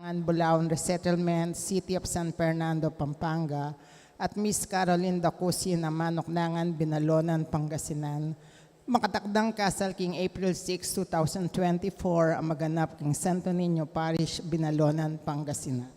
Bulaon Resettlement, City of San Fernando, Pampanga, at Miss Caroline Dacusi na Manoknangan, Binalonan, Pangasinan. Makatakdang kasal king April 6, 2024, ang maganap king Santo Niño Parish, Binalonan, Pangasinan.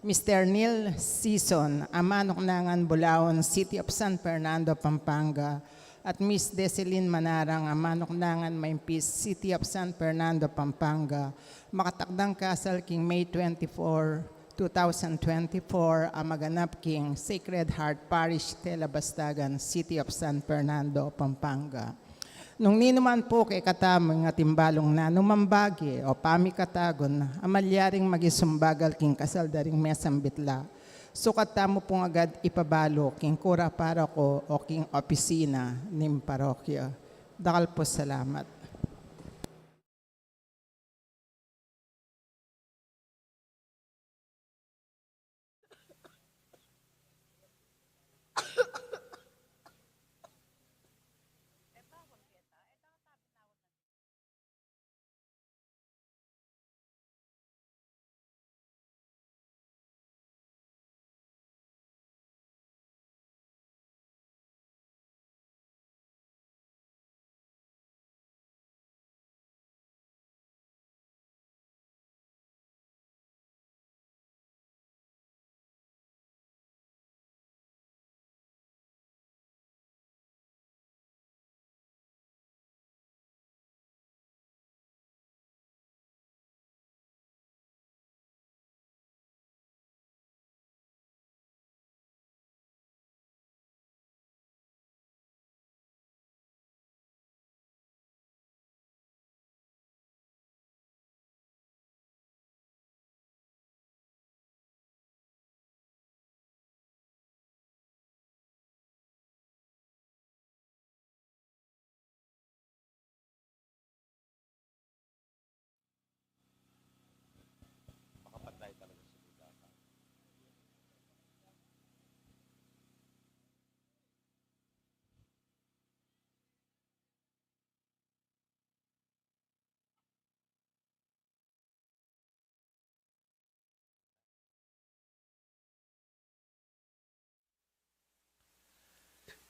Mr. Neil Season, Manoknangan, Bulaon, City of San Fernando, Pampanga, at Miss Deseline Manarang, Manoknangan, Maimpis, City of San Fernando, Pampanga, makatakdang kasal king May 24, 2024, ang maganap king Sacred Heart Parish, Telabastagan, City of San Fernando, Pampanga. Nung ninuman po kay katamang nga timbalong na numambagi o pamikatagon, amalyaring magisumbagal king kasal daring mesang bitla. Sukat tamo pong agad ipabalo king kura paroko o king opisina nim parokya. Dakal po salamat.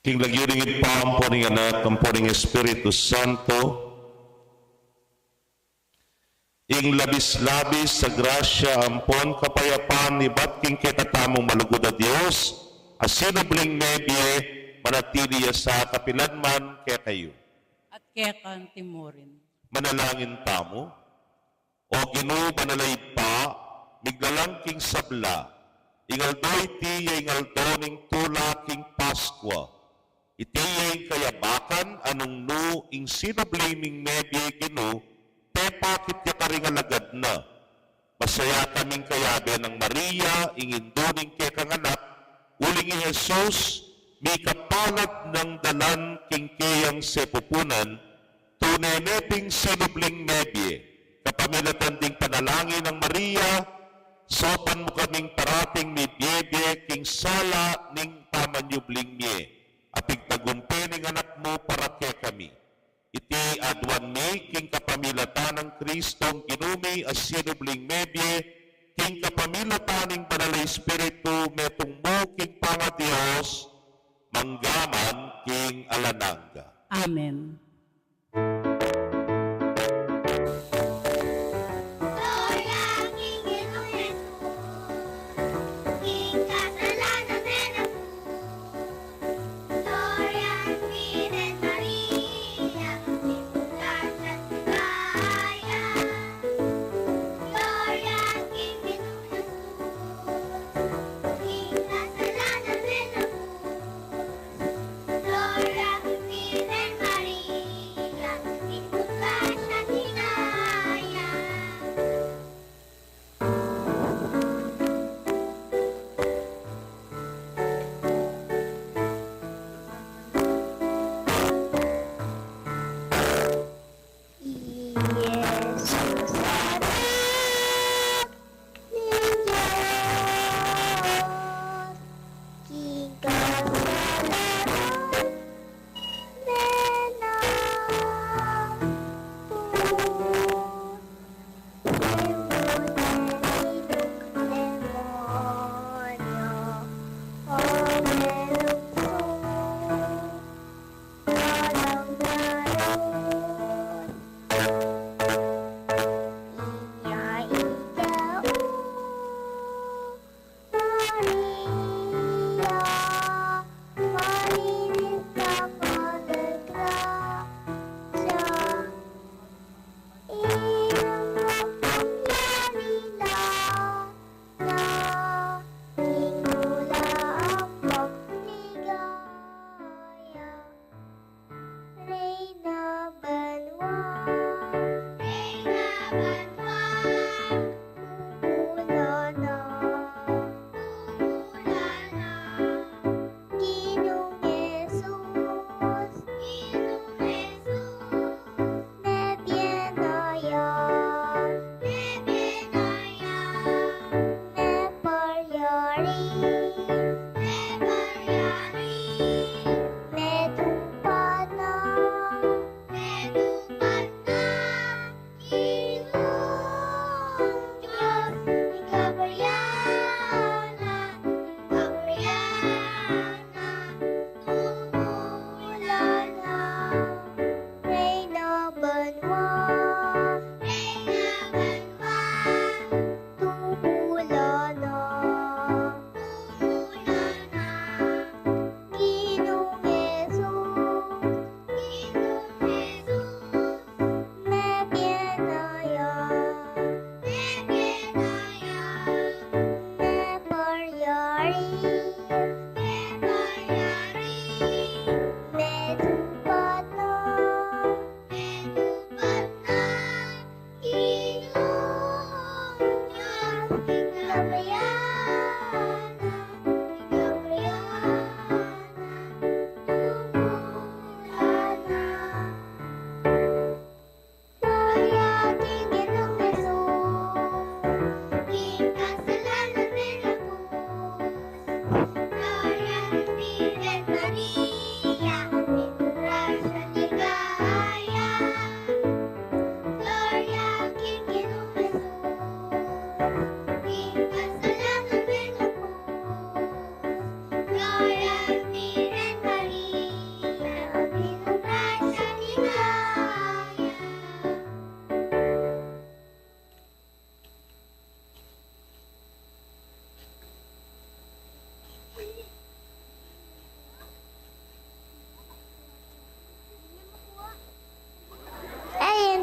King lagyuring ipamponing anak, kamponing Espiritu Santo, ing labis-labis sa grasya ampon kapayapaan ni Batking kitatamong malugod na Diyos, asinubling nebye, manatili sa kapilanman kaya kayo. At kaya kang timurin. Manalangin tamo, o Ginoo manalay pa, miglalangking sabla, ingaldoy tiya ingaldoning tulaking Paskwa, itiyeng kayabakan anong no ing sinubliming nebye Ginoo, pakit ya karingalagad na. Masaya kaming kayabe ng Maria, inginduning kay kanganak, uling ni Jesus, may kapalat ng dalan kingkayang sepupunan, tuneneping sinubling nebye, kapamilatan ding panalangin ng Maria, sopan mo kaming parating ni Biebe, king sala ning tamanyubling niye, apig tagumpening anak mo para kay kami. Iti adwan mi, king kapamilatan ng Kristong Ginumi, as sinubling nebye, king kapamilatan ng Banal Espiritu, metong mo, king Pangadios, manggaman, king alananga. Amen. Gloria, Virgen María.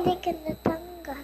hindi ka natanggal?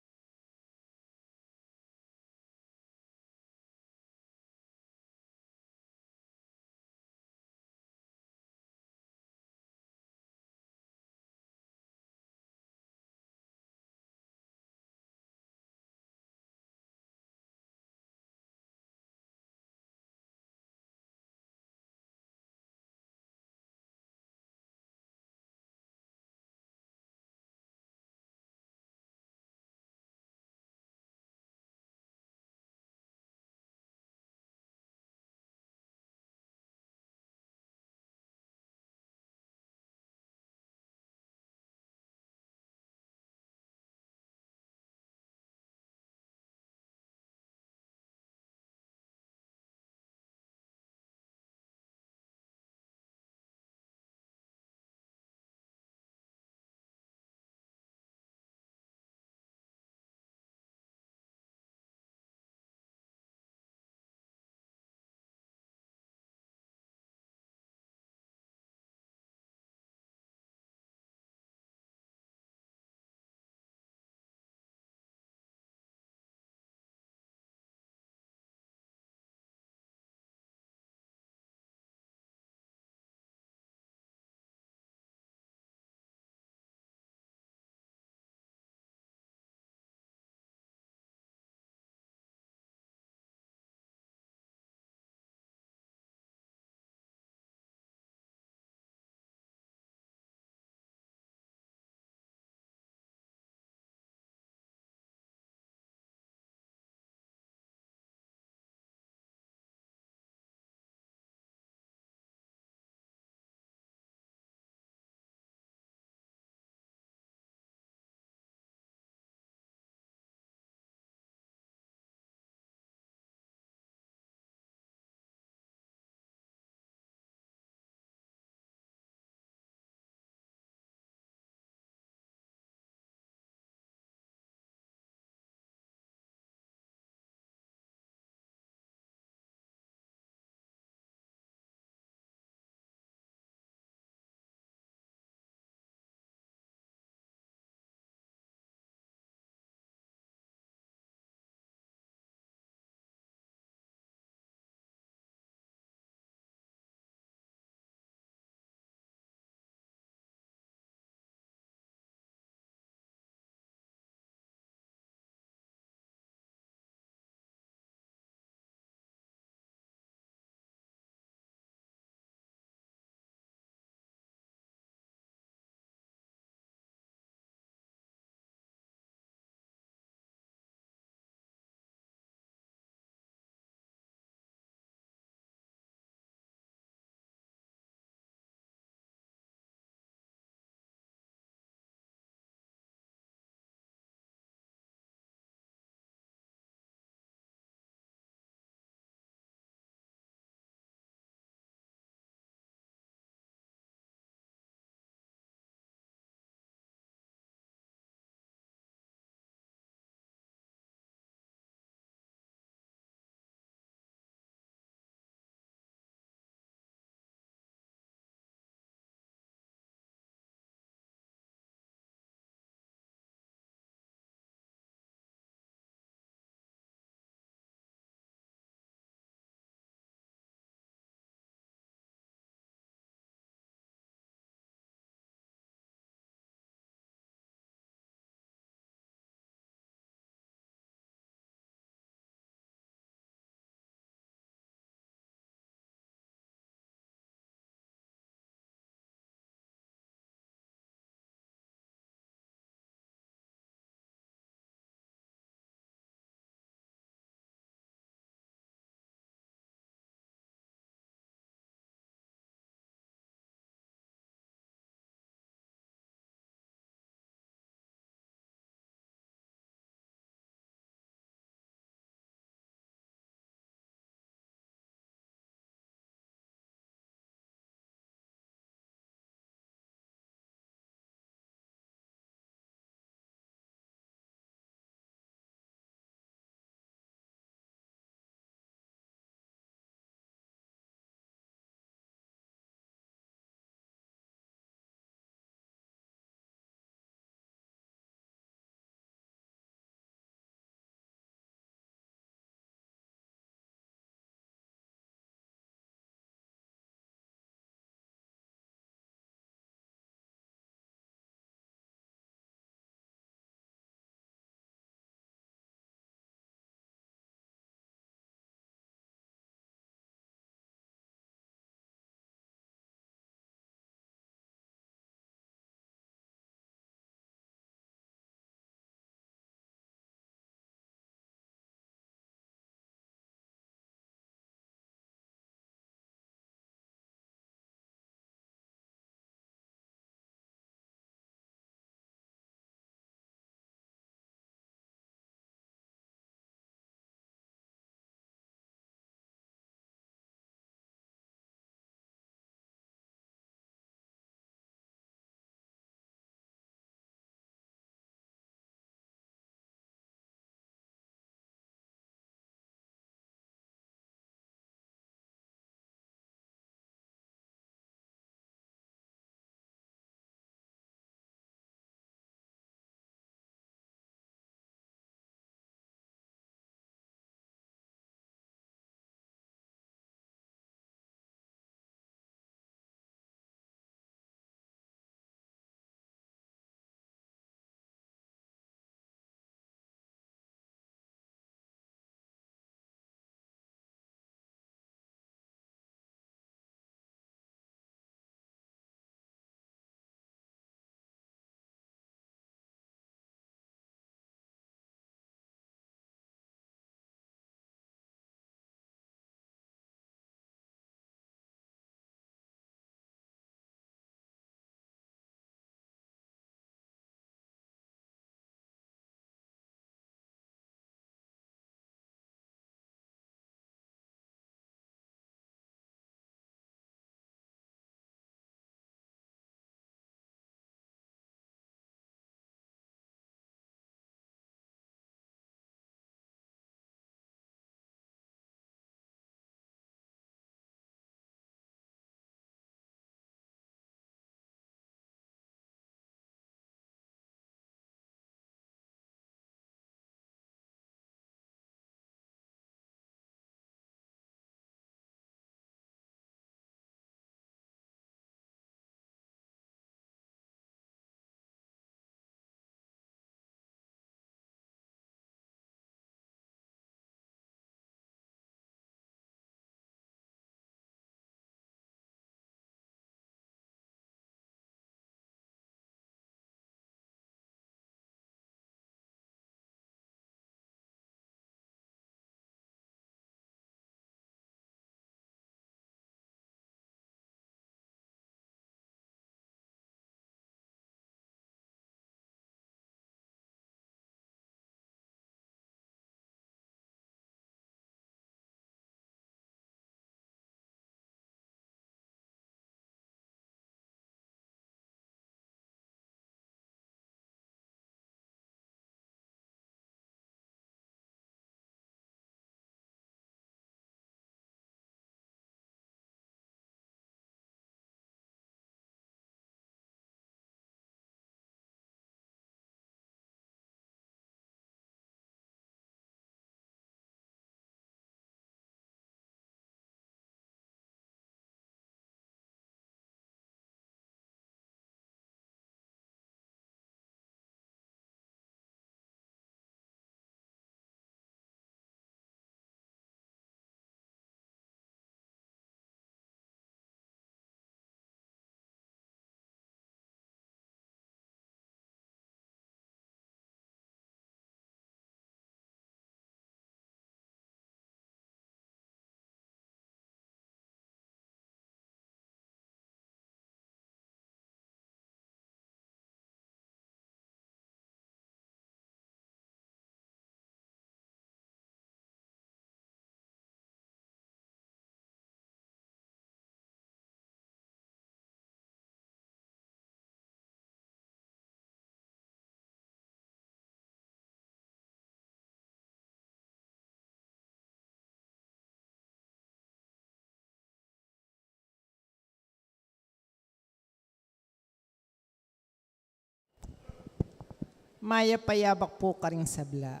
Maya payabak po karing sabla.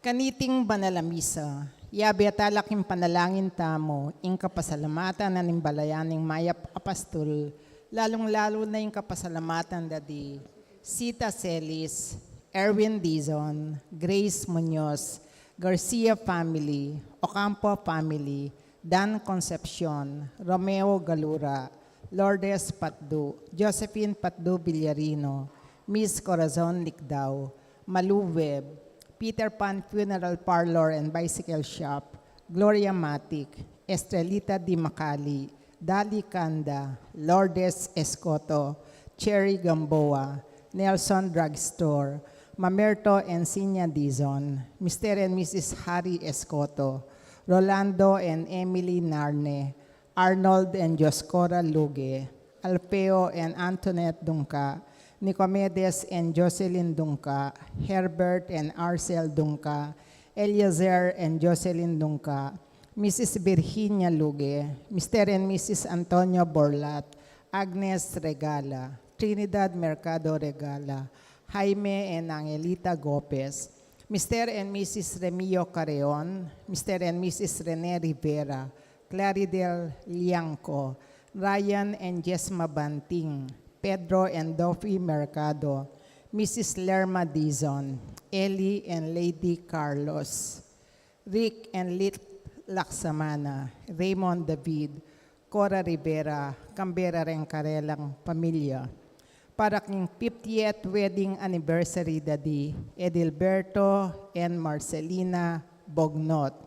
Kaniting banalamisa, yabi at alaking panalangin tamo, ing kapasalamatan na nimbalayaning mayap apastol, lalong-lalo na ing kapasalamatan dadi Sita Celis, Erwin Dizon, Grace Munoz, Garcia family, Ocampo family, Dan Concepcion, Romeo Galura, Lourdes Patdu, Josephine Patdu Villarino, Miss Corazon Licdao, Malu Web, Peter Pan Funeral Parlor and Bicycle Shop, Gloria Matic, Estrelita Di Macali, Dali Kanda, Lourdes Escoto, Cherry Gamboa, Nelson Drugstore, Mamerto Encinia Dizon, Mr. and Mrs. Harry Escoto, Rolando and Emily Narne, Arnold and Joscora Luge, Alpeo and Antoinette Dunca, Nicomedes and Jocelyn Dunca, Herbert and Arcel Dunca, Eliezer and Jocelyn Dunca, Mrs. Virginia Luge, Mr. and Mrs. Antonio Borlat, Agnes Regala, Trinidad Mercado Regala, Jaime and Angelita Gopez, Mr. and Mrs. Remio Careon, Mr. and Mrs. Rene Rivera, Claridel Lianco, Ryan and Jesma Banting, Pedro and Dofi Mercado, Mrs. Lerma Dizon, Ellie and Lady Carlos, Rick and Lit Laksamana, Raymond David, Cora Rivera, Cambera Rencarelang Pamilya. Para king 50th wedding anniversary dadi Edilberto and Marcelina Bognot.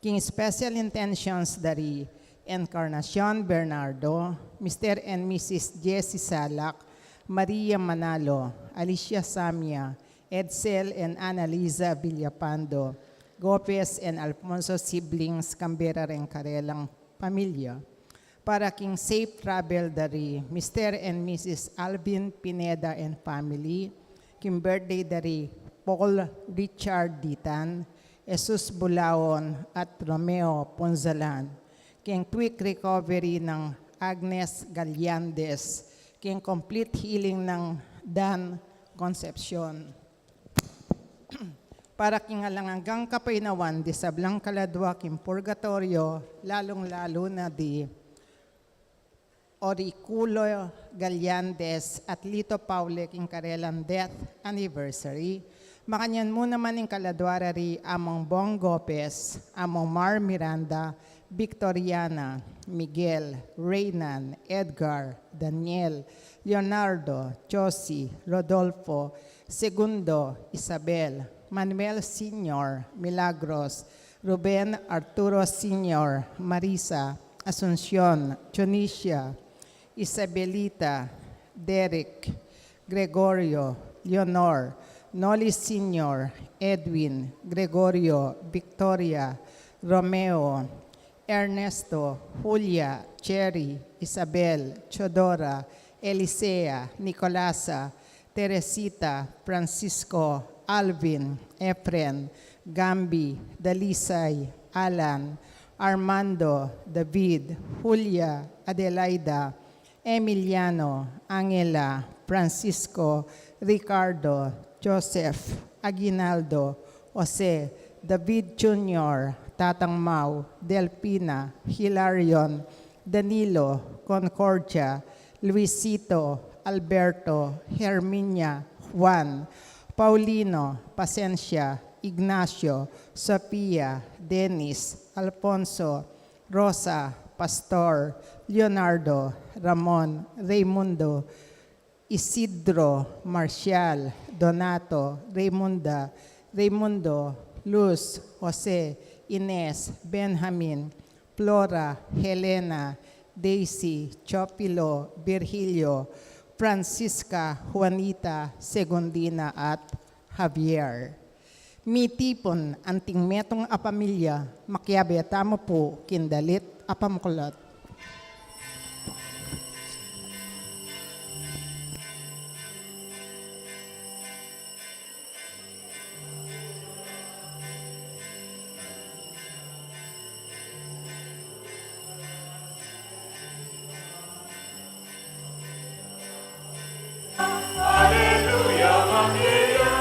King special intentions dari Encarnacion Bernardo, Mr. and Mrs. Jessie Salak, Maria Manalo, Alicia Samia, Edsel and Annalisa Villapando, Gopez and Alfonso siblings Cambera Rencarelang Pamilya. Para king safe travel dari Mr. and Mrs. Alvin Pineda and family, king birthday dari Paul Richard Ditan, Jesus Bulaon at Romeo Ponzalan, king quick recovery ng Agnes Gallandes, king complete healing ng Dan Concepcion. Para king alangang kapainawan di sablang kaladwa king purgatorio, lalong-lalo na di Oriculo Gallandes at Lito Paulek in Karelang death anniversary. Makanyan mo naman in kaladwarari among Bong Gopez, among Mar Miranda, Victoriana, Miguel, Reynan, Edgar, Daniel, Leonardo, Josie, Rodolfo, Segundo, Isabel, Manuel Sr., Milagros, Ruben Arturo Sr., Marisa, Asuncion, Jonicia, Isabelita, Derek, Gregorio, Leonor, Noli Sr., Edwin, Gregorio, Victoria, Romeo, Ernesto, Julia, Cherry, Isabel, Chodora, Elisea, Nicolasa, Teresita, Francisco, Alvin, Efren, Gambi, Dalisay, Alan, Armando, David, Julia, Adelaida, Emiliano, Angela, Francisco, Ricardo, Joseph, Aguinaldo, Jose, David Jr., Tatang Mau, Delpina, Hilarion, Danilo, Concordia, Luisito, Alberto, Herminia, Juan, Paulino, Pasencia, Ignacio, Sophia, Dennis, Alfonso, Rosa, Pastor, Leonardo, Ramon, Raimundo, Isidro, Marcial, Donato, Raimunda, Raimundo, Luz, Jose, Ines, Benjamin, Flora, Helena, Daisy, Chopilo, Virgilio, Francisca, Juanita, Segundina at Javier. Mitipon anting metong apamilya, makiabeta mo po kindalit apamkulat. Alleluia, Maria.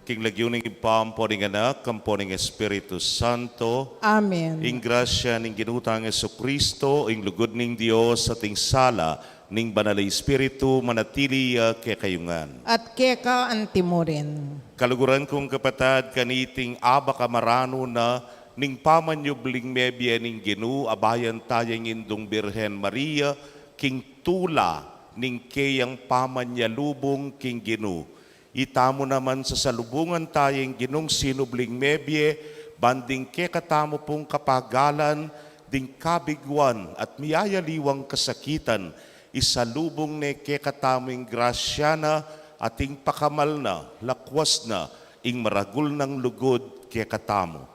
king lagyuning ipampo ning anak, kampo ning Espiritu Santo, Amen. ing grasya ning ginutang Kristo, ing lugod ning Dios at ing sala ning banal na Espiritu manatili kay kayungan. At keka ang timurin. Kaluguran kong kapatad kaniting aba kamarano na ning pamanyubling mebye ning Ginu abayan tayang indong Birhen Maria king tula ning kayang pamanyalubong king Ginu. Itamo naman sa salubungan tayong ginong sinubling mebye, banding ke katamo pong kapagalan, ding kabigwan at miyayaliwang kasakitan, isalubong ne ke kataming grasya na, ating pakamal na, lakwas na, ing maragul ng lugod ke katamo.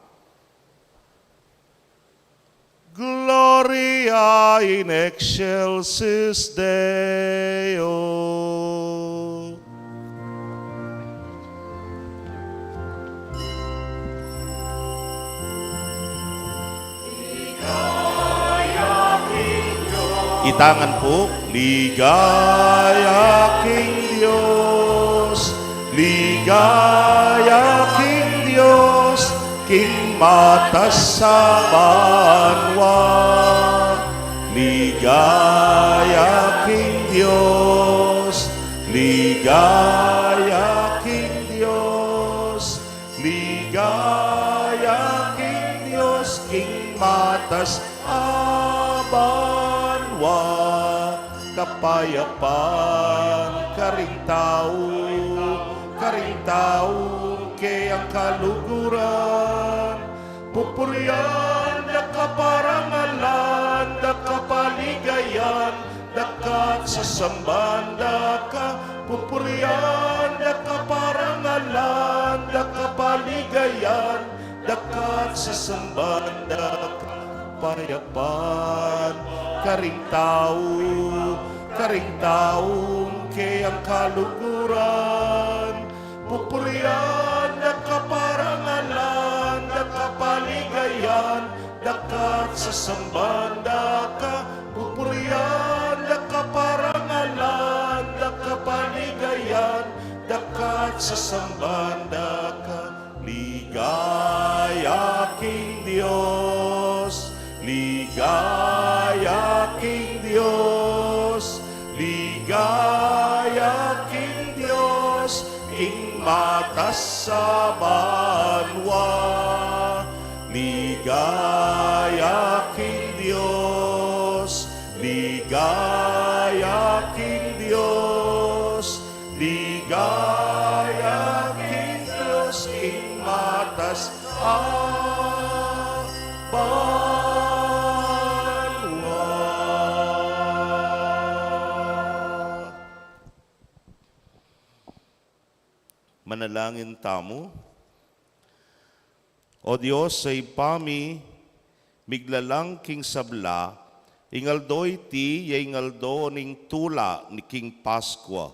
Gloria in excelsis Deo. Itangan po, ligaya King Diyos, ligaya King Diyos, King matas sa banwa. Ligaya King Diyos, ligaya King Diyos, ligaya King Diyos, King matas abanwa, kapayapan, karing tao, kay ang kaluguran, pupurian, nakaparangalan, nakapaligayan, dakat sa sambanda ka, pupurian, nakaparangalan, nakapaligayan, dakat sa sambanda ka, payapan, karing tao, kay ang kaluguran, pupurian, nakaparangalan, nakapaligayan, dakat sa sambanda ka, pupurian, nakaparangalan, nakapaligayan, dakat sa sambanda ka. Ligaya King Diyos, ligaya King Diyos, ligaya King Diyos, King matas sa banwa. Ligaya King Diyos, ligaya King Diyos, ligaya King Diyos, King matas abanwa. Manalangin tamo. O Diyos, sa ipami, miglalang king sabla, ingaldoy ti, ingaldo ning tula ni King Paskwa.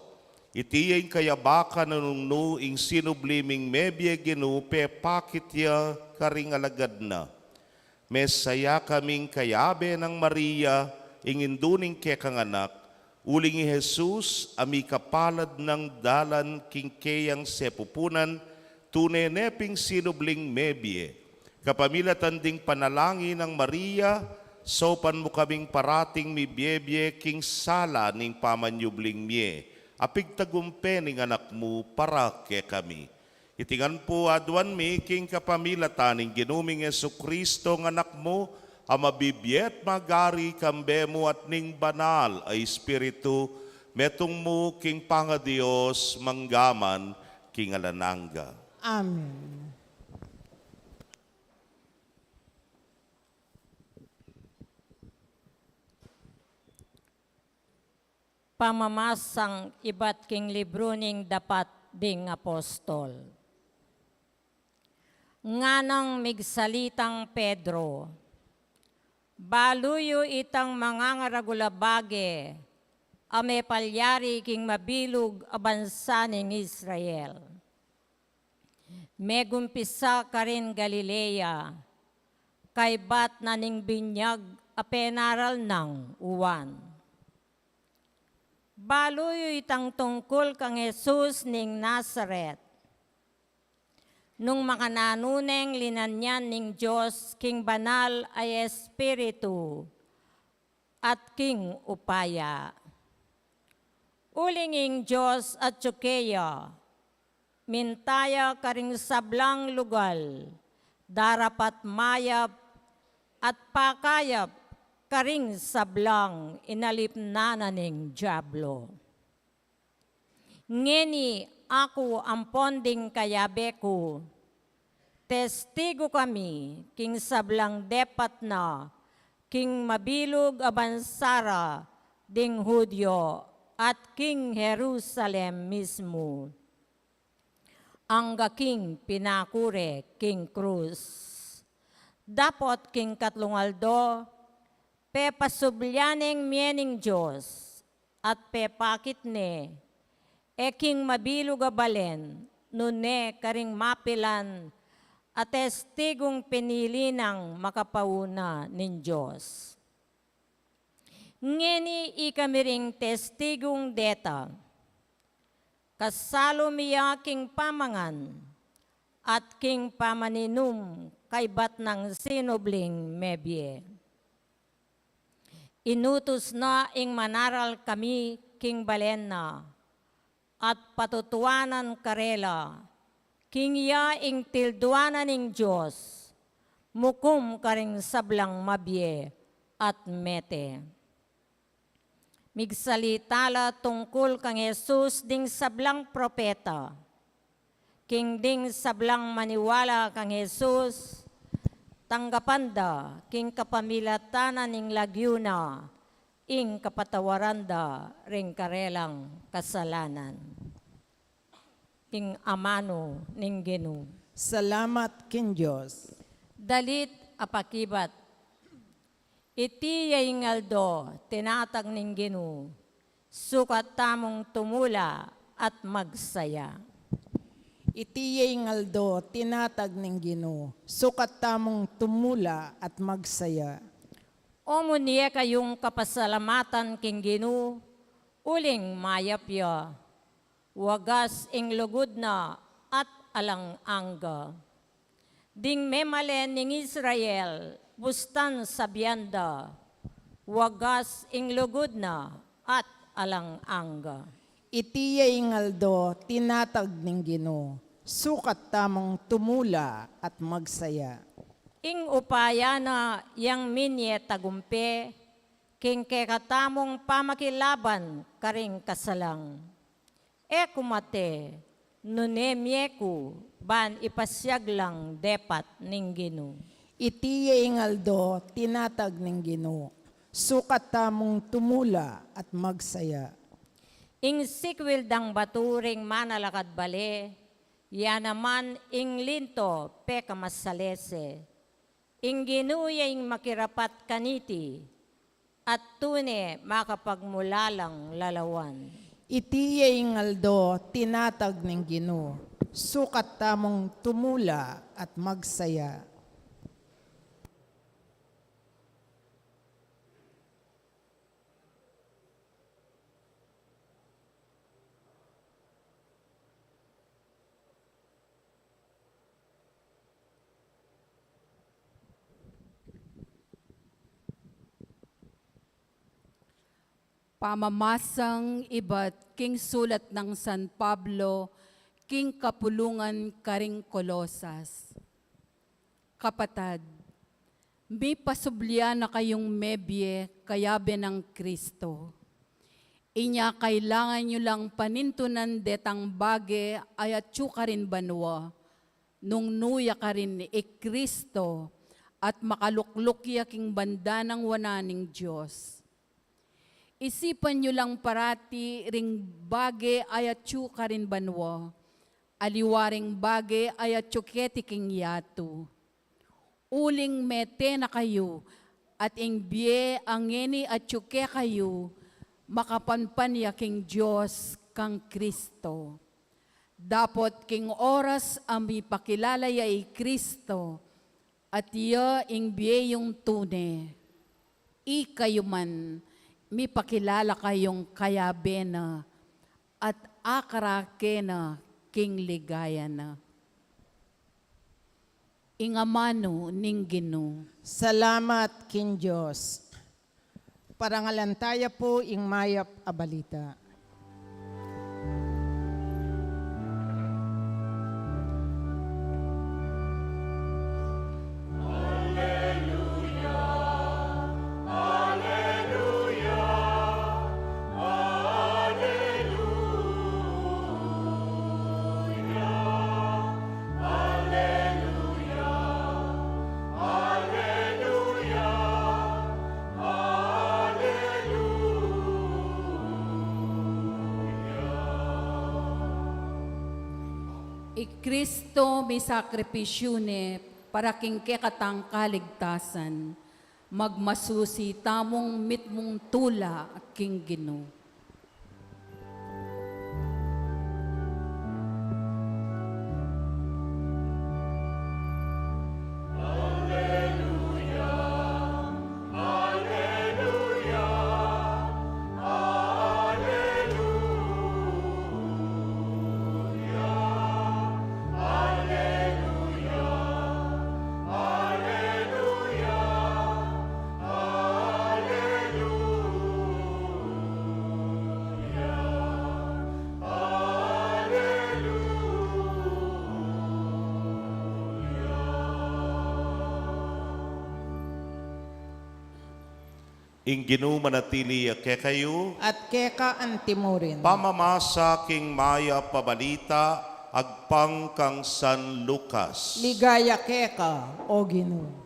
Iti yung kayabakan nung ing sinubliming mebye ginupe pakitya karing alagad na. Mesaya kaming kayabe ng Maria, inginduning kekanganak, uling ni Jesus, ami kapalad ng dalan king keyang sepupunan, tuneneping sinubling mebye. Kapamilatan ding panalangin ng Maria, sopan mo kaming parating mi biyebye king sala ning pamanyubling mie. Apig tagumpe ning anak mo para ke kami. Itingan po adwan mi king kapamilatan ning ginuming Jesucristo ng anak mo, amabibyet magari kambe mo at ning banal ay Espiritu, metong mo king pangadios manggaman king alananga. Amen. Pamamasang iba't king libro ning dapat ding apostol. Nganang migsalitang Pedro, baluyo itang mga ngaragulabage, ame palyari king mabilog abansa ning Israel. Megumpisa ka rin Galilea, kay bat na ning binyag apenaral ng uwan. Baluyo itang tungkol kang Jesus ning Nazaret, nung makananuneng linanyan ning Diyos king banal ay Espiritu at king upaya. Ulinging Diyos at Tsukeya, mintaya karing sablang lugal, darapat mayap at pakayap karing sablang inalipnananing Diablo. Ngeni ako ang ponding kayabe ko, testigo kami king sablang depat na, king mabilog abansara ding Hudyo at king Jerusalem mismo. Ang king pinakure king Cruz. Dapot king katlungaldo, pe pasubyaning miening Diyos at pe pakit ne, king mabilog a balen, nune karing mapilan at testigong pinili ng makapauna nin Diyos. Ngeni ikamiring testigong deta, kasalo miya king pamangan at king pamaninum kay bat ng sinubling mebye. Inutos na ing manaral kami king balen na, at patutuanan karela, king ya ing tilduanan ning Diyos, mukum karing sablang mabye at mete. Migsalitala tungkol kang Jesus ding sablang propeta, king ding sablang maniwala kang Jesus, tanggapanda king kapamilatanan ning lagyuna, ing kapatawaranda ring karelang kasalanan. King amano ning Ginu. Salamat kin Diyos. Dalit apakibat. Iti yaingaldo tinatag ning Ginu. Sukat tamong tumula at magsaya. Iti ngaldo tinatag ning Ginoo. Sukat tamong tumula at magsaya. Omunie kayong kapasalamatan king Ginu, uling mayapya, wagas ing lugod na at alang angga. Ding memalen ning Israel, bustan sabyanda, wagas ing lugod na at alang angga. Iti ngaldo tinatag ning Ginoo. Sukat tamong tumula at magsaya. Ing upaya na yang minye tagumpe, king kekatamong pamakilaban karing kasalang. E kumate, nunemyeku, ban ipasyag lang depat ning Ginu. Iti ngaldo tinatag ning Ginoo. Sukat tamong tumula at magsaya. Ing sikwil dang baturing manalakad bale, ya naman ing linto pe kamasalese. Ing ginuya ing makirapat kaniti, at tune makapagmulalang lalawan. Iti ngaldo tinatag ning Ginoo. Sukat tamong tumula at magsaya. Pamamasang iba't king sulat ng San Pablo, king kapulungan karing Kolosas. Kapatad, may pasublya na kayong mebye kayabe ng Kristo. Inya kailangan nyo lang panintunan detang bage ayat ka rin banwa, nung nuya ka rin Kristo at makaluklukya king banda ng wananing Diyos. Isipan nyo lang parati ring bage ayat ka rin banwa, aliwaring bage ayat keti king yatu. Uling mete na kayo, at ingbiye angeni at tsuke kayo, makapanpanya king Diyos kang Kristo. Dapot king oras ami pakilala ya Kristo, at iya ingbiye yung tune. Kayo man, mi pakilala kayong kayabe na at akarake na king ligaya na. ingamano ning Ginoo. Salamat kin Diyos. Parangalantaya po ing mayap a balita. Kristo may sakripisyo ne para king kekatang kaligtasan, magmasusi tamong mitmong tula at king Ginoo. Ing Ginoo manatili ke kayo, At keka ang timurin. pamamasa king maya pabalita, agpang kang San Lucas. Ligaya keka, o Ginoo.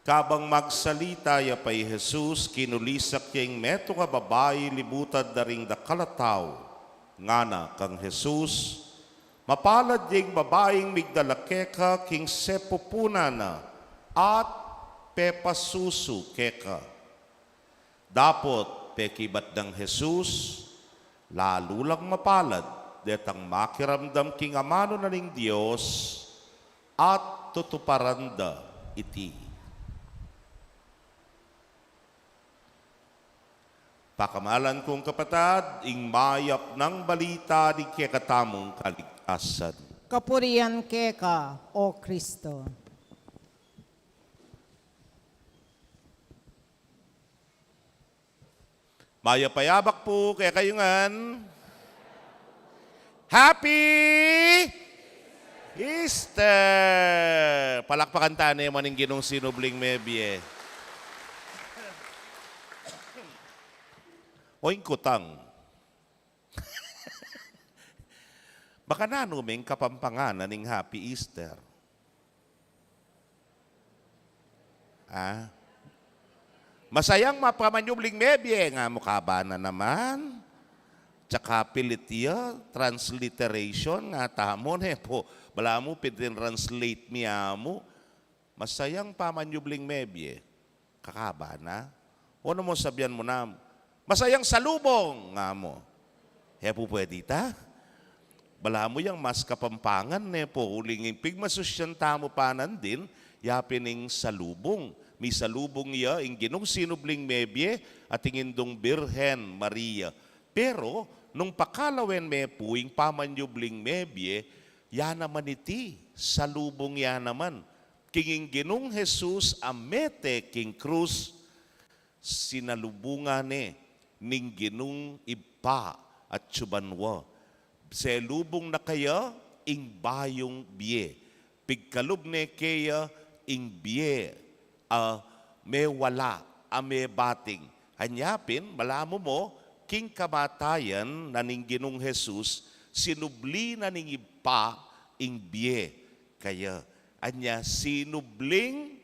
Kabang magsalita ya pay Jesus, kinulisak yung meto nga babae libutad daring dakalataw. Ngana kang Jesus, mapalad yung babaeng migdalakeka king sepupunana at pepasusu keka. Dapot pekibat ng Jesus, lalo lang mapalad, detang makiramdam king amano na ning Diyos at tutuparanda iti. Pakamalan kong kapatad, ing mayap ng balita di kekatamong kaligtasan. Kapurian keka, o Kristo. Mayapayabak po kaya kayungan. Happy Easter! Palakpakan tayo na yung maning ginong sinubling mebye. Oing kutang. Baka nanuming kapampanganan ng Happy Easter. Masayang mapamanyubling mebye nga mukaba na naman. Tsaka pilitya, transliteration nga tamon po. Bala mo translate miya mo. Masayang pamanyubling mebye. Kakaba na. O mo sabihan mo na, masayang salubong nga mo. Hepo pwede ta? Bala mo yung mas kapampangan po. Ulingin pigmasusyan tamo panan din, yapining salubong. May salubong iya, ing ginong sinubling mebye, at ingindong Birhen Maria. Pero, nung pakalawen me po, ing pamanyubling mebye, ya naman iti, salubong ya naman. King ginong Jesus amete king krus, sinalubungan ning ginong iba at tsubanwa. Selubong na kaya, ing bayong biye. Pigkalub ne kaya, ing biye, may wala, may bating. Hanyapin, malamo mo, king kamatayan na ning ginong Jesus, sinubli na ning iba, ing biye. Kaya, anya sinubling,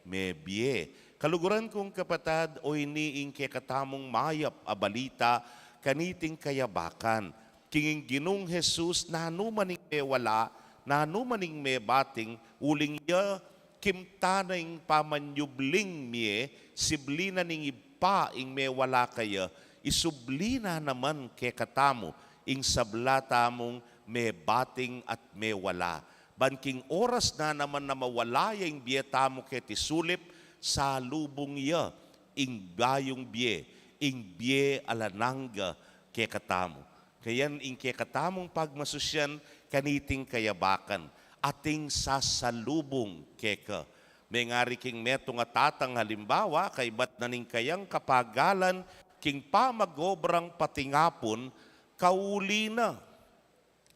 may biye. Kaluguran kong kapatad, o iniing kekatamong mayap a balita, kaniting kayabakan. Kinging ginong Jesus, nanumaning may wala, nanumaning may bating, uling niya, kimtanang pamanyubling miye, siblina ning ipa ing may wala kaya, isublina naman kay katamo, ing sabla tamong may bating at may wala. Banking oras na naman na mawala yung biye tamo kay tisulip, sa lubong iya, ing bayong biye, ing biye alananga kay katamo. Kayan ing kay katamong pagmasusyan, kaniting kayabakan, ating sasalubong keka. May ngari king meto nga tatang halimbawa, kay bat naning kayang kapagalan, king pamagobrang patingapon, kauli na.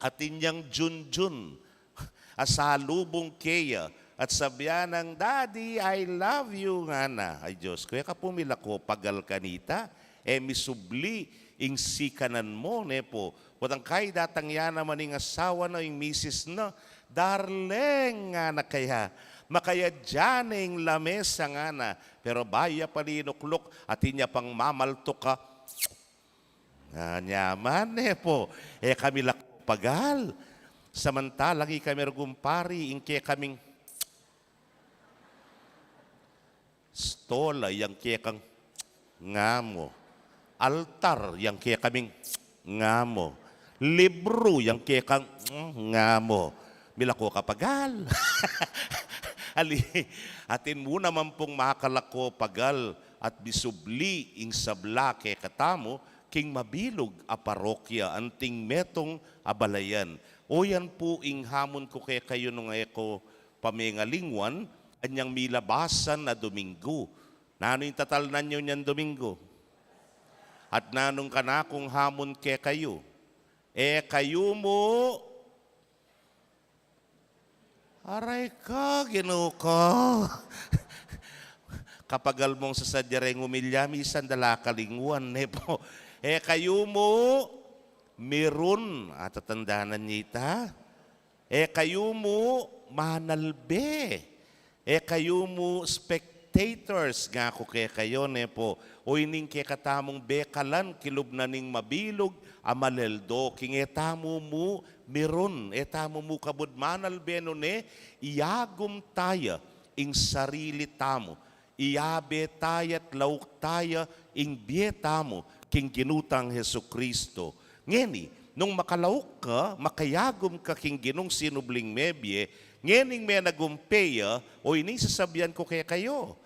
At inyang junjun, asalubong keya, at sabyan ng, Daddy, I love you nga na. Ay Diyos, kaya ka pumila ko, pagal kanita, misubli, ing sikanan mo, nepo. Watang kay datang yan naman ing asawa na, ing misis na, darling nga na kaya, makaya dyan ing lamesa nga na, pero baya palinuklok, at inya pang mamalto ka, nyaman nepo, kami pagal. Samantalang kami gumpari, ingke kaming stola, yang kaya kang ngamo. Altar, yang kaya kaming ngamo. Libro, yang kaya kang ngamo. Milako kapagal. Ali, atin mo naman pong makalako pagal at bisubli ing sabla kay katamo, king mabilog a parokya, anting metong abalayan. O yan po ing hamon ko kay kayo nung eko pamingalingwan, anyang milabasan na Domingo. Nano yung tatalnan nyo niyan Domingo? At nanong kanakong hamon kay kayo? Kayo mo, aray ka, Ginoo ko. Kapagal mong sa sadyareng umilyami, sandala kalingwan, po. Kayo mo, meron, at tatandanan nita. Kayo mo, manalbe. Kayo mo, spectators, nga ko kay kayo, po. O ining kay katamong bekalan, kilub na ning mabilog, amaleldo, king etamo mo, meron, etamo mo kabud manalbe no ne, iyagom taya, ing sarili tamo. Iyabe tayat lauk taya, ing bietamo, king ginutang Hesukristo. Ngeni, nung makalauk ka, makayagom ka king ginong sinubling mebye, ngening may nagumpeya, o ining sasabihan ko kay kayo.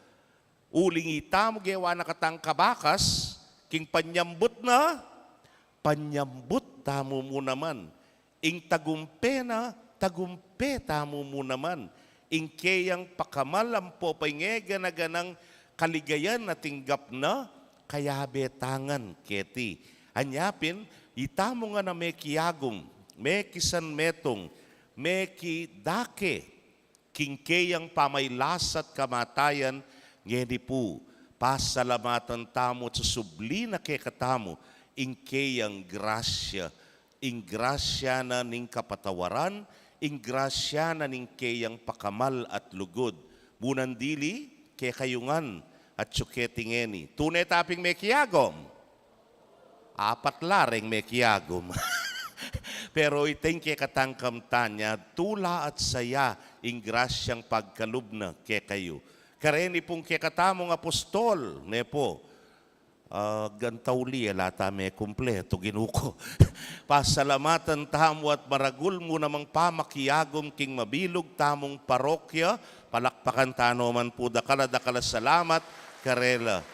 Uling itamo gewa na katang kabakas, king panyambut na, panyambut tamo mo naman. Ing tagumpe na, tagumpe tamo mo naman. Ing kayang pakamalampo, pangega na ganang kaligayan na tinggap na, kaya betangan keti. Anyapin, itamo nga na may kiyagom, may kisan metong, may kidake, king kayang pamaylasat kamatayan, ngedi po, pasalamatan tamo at susubli na kay katamo, ing kayang grasya, ing grasya na ning kapatawaran, ing grasya na ning kayang pakamal at lugod. Bunandili, kay kayungan at tsuketingeni. Tunay taping may kiyagom. Apat laring may kiyagom. Pero iting kay katangkam tanya, tula at saya, ing grasyang pagkalubna kay kayo. Kareni pong kay katamong apostol, nepo, gantawli, alata may kumpleto, ginuko. Pasalamatan tamo at maragul mo namang pamakiyagom king mabilog tamong parokya, palakpakan tano man po dakala salamat, karela.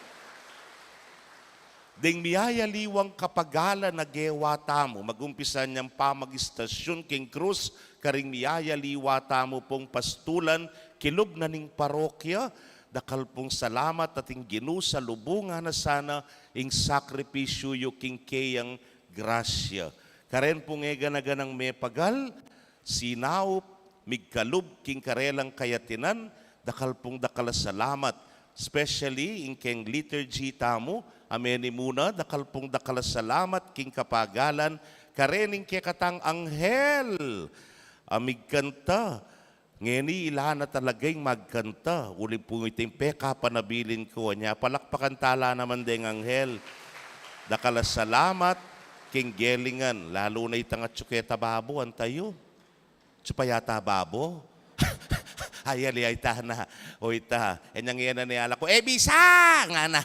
Ding miyaya liwang kapagala na gewa tamo, magumpisan niyang pamagistasyon king krus, karing miyaya liwa tamo pong pastulan, kilub na ning parokya, dakal pong salamat ating ginu sa lubungan na sana ing sakripisyo yu king kayang grasya. Karen pong ega-naganang may pagal, sinaup, migkalub king karelang kayatinan, dakal pong dakala salamat, especially in king liturgy tamo, ameni muna, dakal pong dakala salamat king kapagalan, karening kay katang anghel, amigkanta, ngeni ilahan na talagay magkanta, uli po iting peka panabilin ko niya, palakpakan tala naman ding anghel, dakala salamat king gelingan, lalo na itang at tsuketa babo, antayo, tsupayata babo, ayali ay ta na. O ita, enyang yan na niyala ko, bisa! Nga na.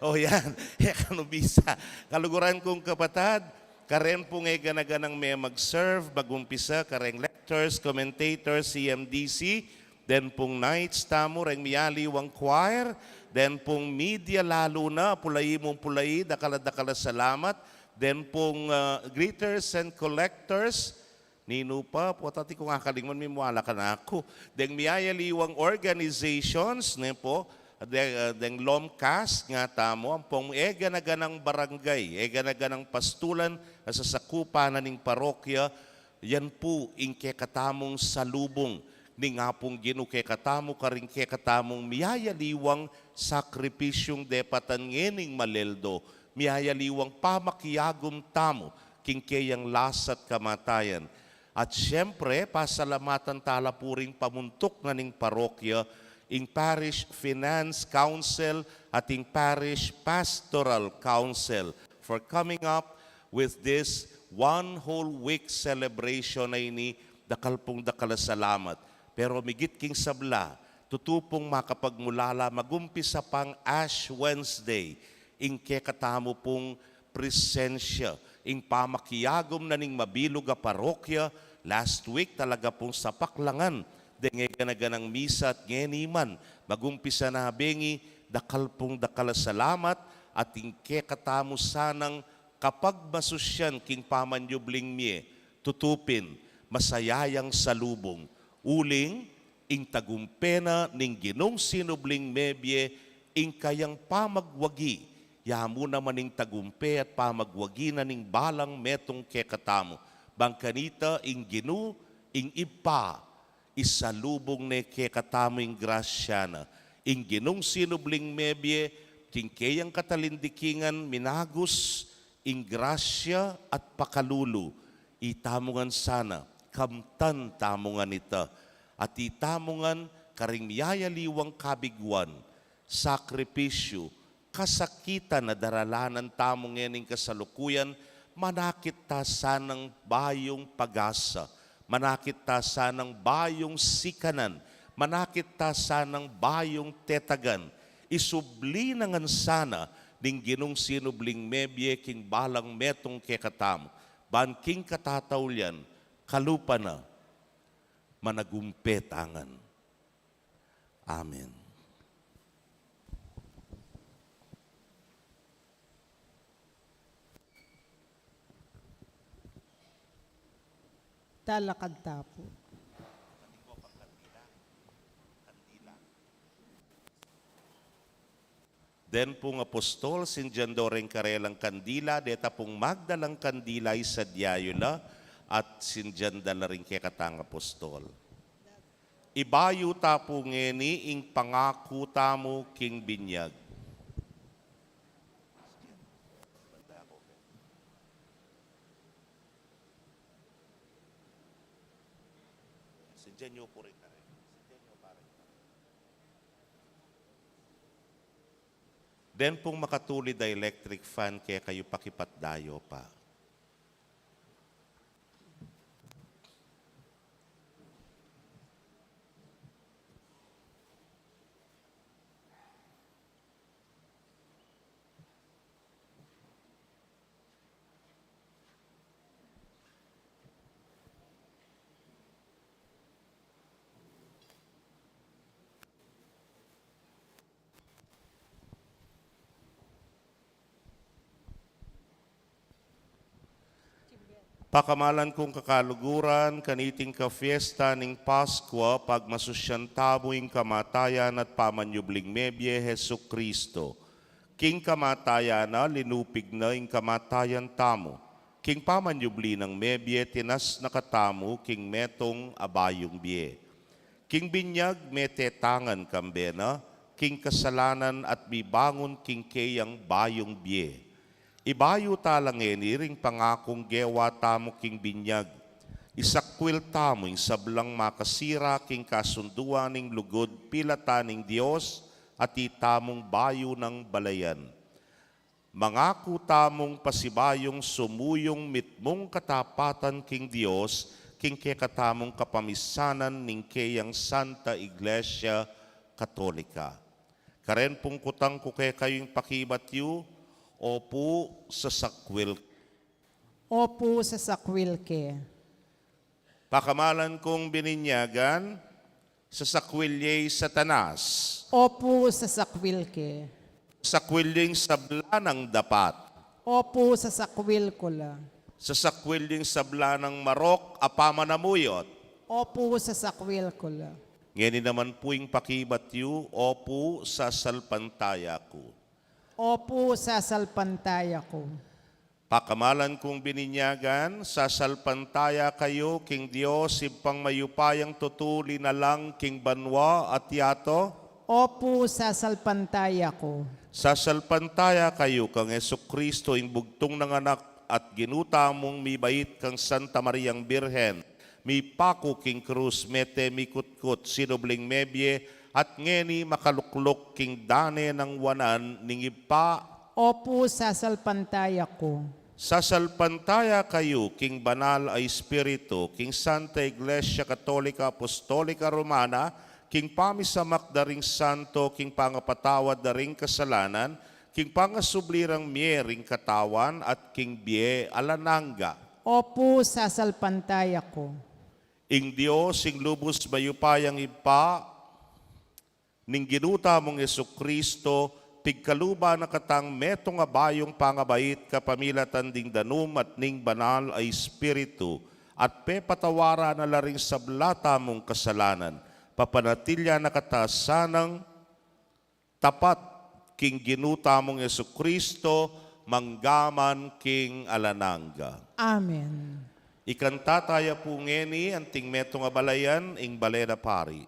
O yan, kano bisa. Kaluguran kong kapatad, karen po ngay ganaganang may mag-serve, bagumpisa, kareng lectors, commentators, CMDC, then pong nights, tamo, reng miyaliwang choir, then pong media lalo na, pulay mong pulay, dakala-dakala salamat, then pong greeters and collectors, nino pa, po tati kung akalingon, may muwala ka na ako. Then miyaliwang organizations, ne po, deng Lomcas nga tamo, ang pong eganaganang barangay, eganaganang pastulan, sa sakupan ning parokya, yan po ingke katamong salubong, ni nga pong ginuke katamo, karing ke katamong miyayaliwang sakripisyong depatan ngening maleldo, miyayaliwang pamakiyagom tamo, kingkeyang lasat kamatayan. At siyempre, pasalamatan tala puring pamuntok na ning parokya, ing Parish Finance Council at ing Parish Pastoral Council for coming up with this one whole week celebration na ini dakalpong dakala-salamat. Pero migit king sabla, tutupong makapagmulala, magumpisa pang Ash Wednesday, ing kekatamo pong presensya, ing pamakiyagom na ning mabilog a parokya, last week talaga pong sa Paklangan, dengay ganaganang misa at ngeniman, magumpisa na bengi, dakalpong dakala-salamat, at ingke katamo sanang kapag masusyan king pamanyubling miye, tutupin, masayayang salubong, uling, ing tagumpena ning ginong sinubling mebye, ing kayang pamagwagi, yamu naman ing tagumpe at pamagwagi na ning balang metong kekatamo, bangkanita ing ginu, ing ipa, isalubong ne kekatamo ing grasya na, ing ginong sinubling mebye, kingkeyang katalindikingan minagos, ing grasya at pakalulu, itamungan sana, kamtan tamungan ita, at itamungan karing miyayaliwang kabigwan, sakripisyo, kasakitan na daralanan tamong ngening kasalukuyan, manakit ta sanang bayong pag-asa, manakit ta sanang bayong sikanan, manakit ta sanang bayong tetagan, isubli nangan sana ning ginong sinubling mebye king balang metong kekatamo, banking katatawlyan, kalupa na, managumpetangan. Amen. Talakad tapo. Den pong apostol, sinjandoreng karelang kandila, deta pong magdalang kandila sa diayola, at sinjandala rin kekatang apostol. Ibayo tapo ngeni ing pangako tamo king binyag. Sinjanyo po rin na rin. Sinjanyo pa rin. Den pong makatuli da electric fan kaya kayo pakipatdayo pa. Pakamalan kong kakaluguran, kaniting ka fiesta ning Paskwa, pagmasusyan tamo ing kamatayan at pamanyubling mebye Hesu Kristo. King kamatayan na, linupig na ing kamatayan tamo. King pamanyubli ng mebye, tinas nakatamo, king metong abayong bie. King binyag, metetangan kambena, king kasalanan at bibangon king keyang bayong bie. Ibayo talangeni ring pangakong gewa tamo king binyag. Isakwil tamo ing sablang makasira king kasunduan ning lugod pilata ning Dios at itamong bayo ng balayan. Mangako tamong pasibayong sumuyong mitmong katapatan king Dios king katamong kapamisanan ning kayang Santa Iglesia Katolika. Karen pong kutang ko kayong pakibatyo, opo sa sakwil. Opo sa sakwilke. Pakamalan kong bininyagan sa sakwilyay Satanas. Opo sa sakwilke. Sakwilying sabla ng dapat. Opo sa sakwilkula. Sa sakwilying sabla ng marok, apamanamuyot. Opo sa sakwilkula. Ngayon naman po yung pakibatyo, opo sa salpantaya ko. Opo sa salpantaya ko. Pakamalan kong bininyagan, sa salpantaya kayo, king Diyos, ipang mayupayang tutuli na lang, king banwa at yato. Opo sa salpantaya ko. Sa salpantaya kayo, kang Jesucristo, ing bugtong ng anak, at ginuta mong mibait kang Santa Mariang Birhen, mi pako king krus, mete mi kutkut, sinubling mebye, at ngeni makaluklok king dane ng wanan, ningipa. Opo sa salpantaya ko. Sa salpantaya kayo, king banal ay Espiritu, king Santa Iglesia Katolika Apostolika Romana, king pamisamak daring santo, king pangapatawad daring kasalanan, king pangasublirang miering katawan, at king bie alananga. Opo sa salpantaya ko. Ing Diyos, ing lubos mayupayang ipa, ning ginuta mong Jesucristo, pigkaluba na katang metong abayong pangabait kapamilatan ding danum at ning banal ay Espiritu, at pepatawara na laring sablata mong kasalanan, papanatilya na katasanang tapat king ginuta mong Jesucristo, manggaman king alananga. Amen. Ikanta tayo po ngeni, anting metong abalayan, ing balena pari.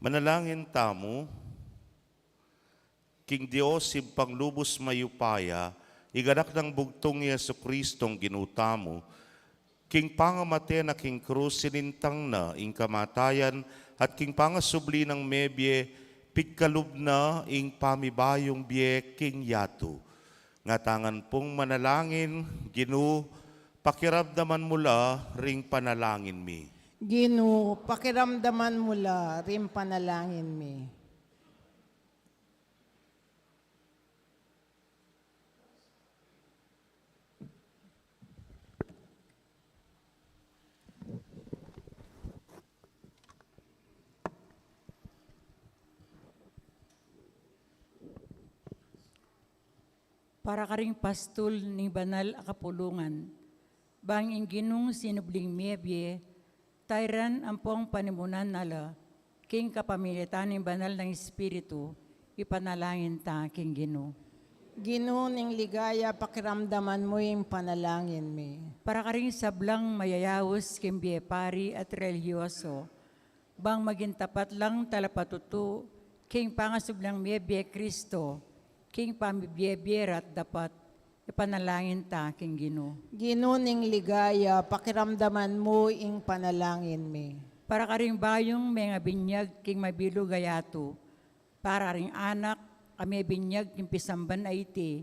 Manalangin tamo, King Dios panglubos mayupaya, iganak ng bugtong ni Yesu Kristong ginutamo, King pangamate na King Cruz sinintang na ing kamatayan at King pangasubli ng mebye, pigkalub na ing pamibayong bie King Yato. Nga tangan pong manalangin, Ginu, pakiramdaman mula ring panalangin mi. Ginu, pakiramdaman mula rin panalangin mi. Para karing pastol ni banal a kapulungan, bang inginong sinubling mebye, tayran ampong panimunan nala, king kapamilitan ni banal ng Espiritu, ipanalangin ta king Gino. Ginu, ning ligaya, pakiramdaman mo yung panalangin mi. Para karing sablang mayayawos king pari at religyoso, bang maging tapat lang talapatutu, king pangasublang mebye Kristo, king pamibyeberat dapat ipanalangin ta king Gino. Ginu, ning ligaya, pakiramdaman mo yung panalangin mi. Para karing bayong mga binyag king mabilog gayato, para ring anak kami binyag king pisamban aiti,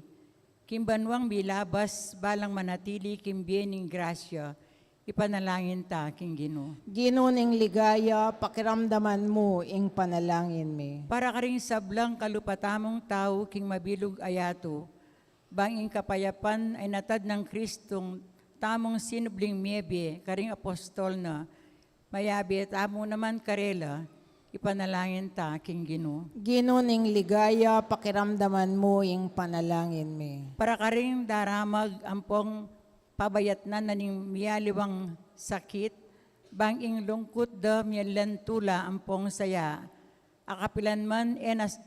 king banwang bilabas balang manatili king biening grasya, ipanalangin ta king Gino. Ginu, ning ligaya, pakiramdaman mo yung panalangin mi. Para karing sablang kalupatamong tao king mabilog ayato, bang ing kapayapan ay natad ng Kristong tamong sinubling miyebe, karing apostol na, mayabi at amo naman karela, ipanalangin ta king Gino. Ginu, ning ligaya, pakiramdaman mo yung panalangin mi. Para karing daramag ampong pabayat na naning miyaliwang sakit, bang ing lungkot da miyalan tula ampong saya, akapilan man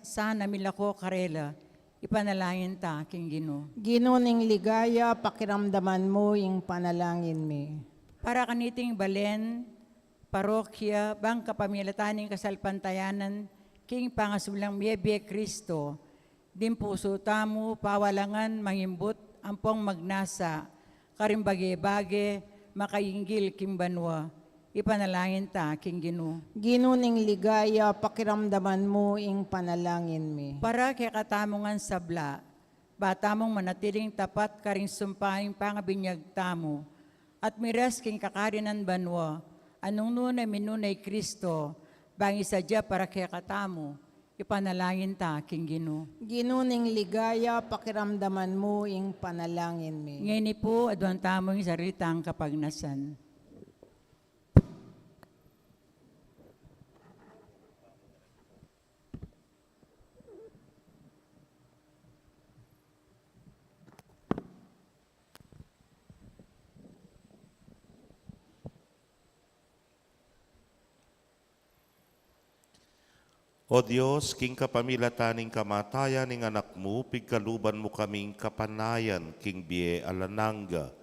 sana milako karela, ipanalangin ta king Gino. Ginu, ning ligaya, pakiramdaman mo yung panalangin mi. Para kaniting balen, parokya, bang kapamilataning kasalpantayanan, king pangasulang miyebe Kristo, din puso tamo, pawalangan, mangimbut, ampong magnasa, karimbage-bage, makainggil kimbanwa, ipanalangin ta king Gino. Ginu, ning ligaya, pakiramdaman mo yung panalangin mi. Para kay katamongan sabla, batamong manatiling tapat karing sumpaing pangabinyag tamo, at miras king kakarinan banwa, anong nunay minunay Kristo, bang isadya para kay katamo, ipanalangin ta king Gino. Ginu, ning ligaya, pakiramdaman mo yung panalangin mi. Ngayon po, adwan tamong saritang kapagnasan. O Diyos, king kapamilataning kamatayan ng anak mo, pigkaluban mo kaming kapanayan, king bie alananga.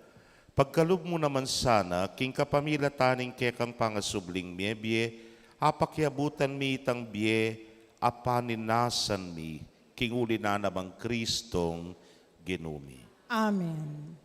Pagkalub mo naman sana, king kapamilataning kekang pangasubling miebye, apakyabutan mi itang bie, apaninasan mi, king uli na namang Kristong ginumi. Amen. Amen.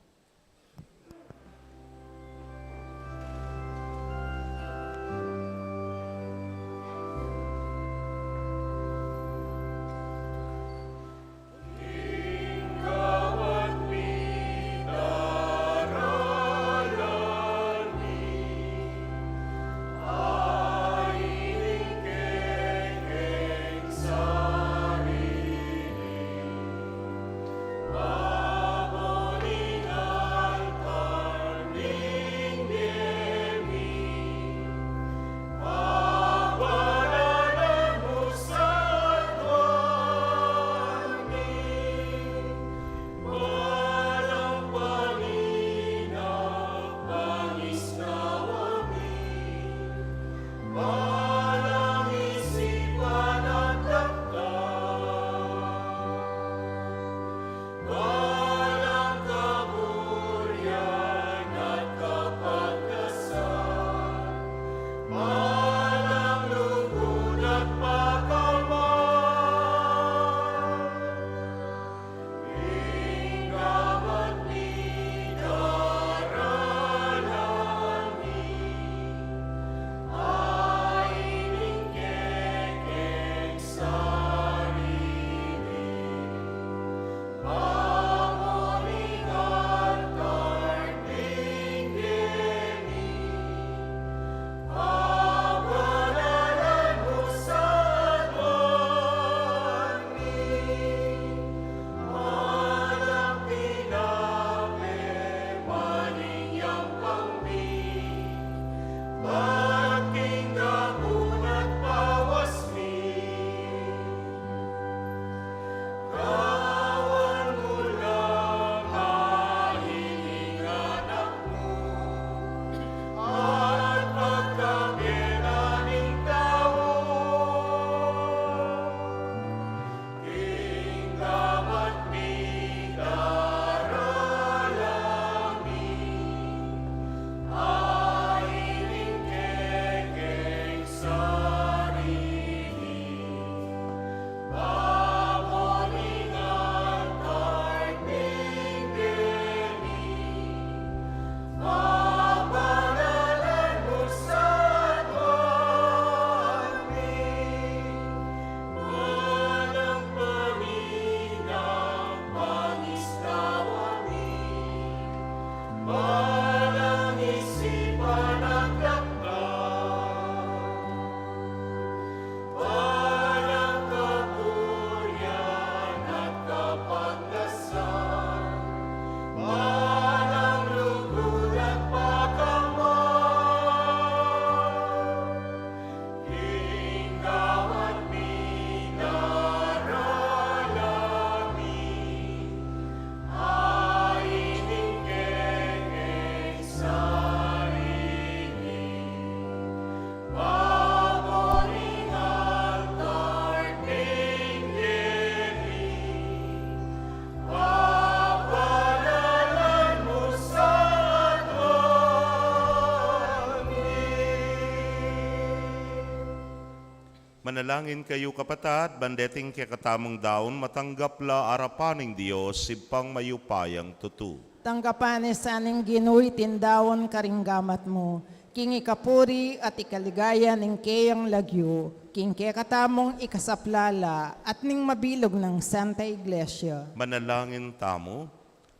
Manalangin kayo kapatad, bandeting kakatamong daon, matanggap la arapaning Diyos, sibpang mayupayang tutu. Tanggapan saning ginuy tindawon karinggamat mo, king ikapuri at ikaligaya ning kayang lagyo, king katamong ikasaplala at ning mabilog ng Santa Iglesia. Manalangin tamo,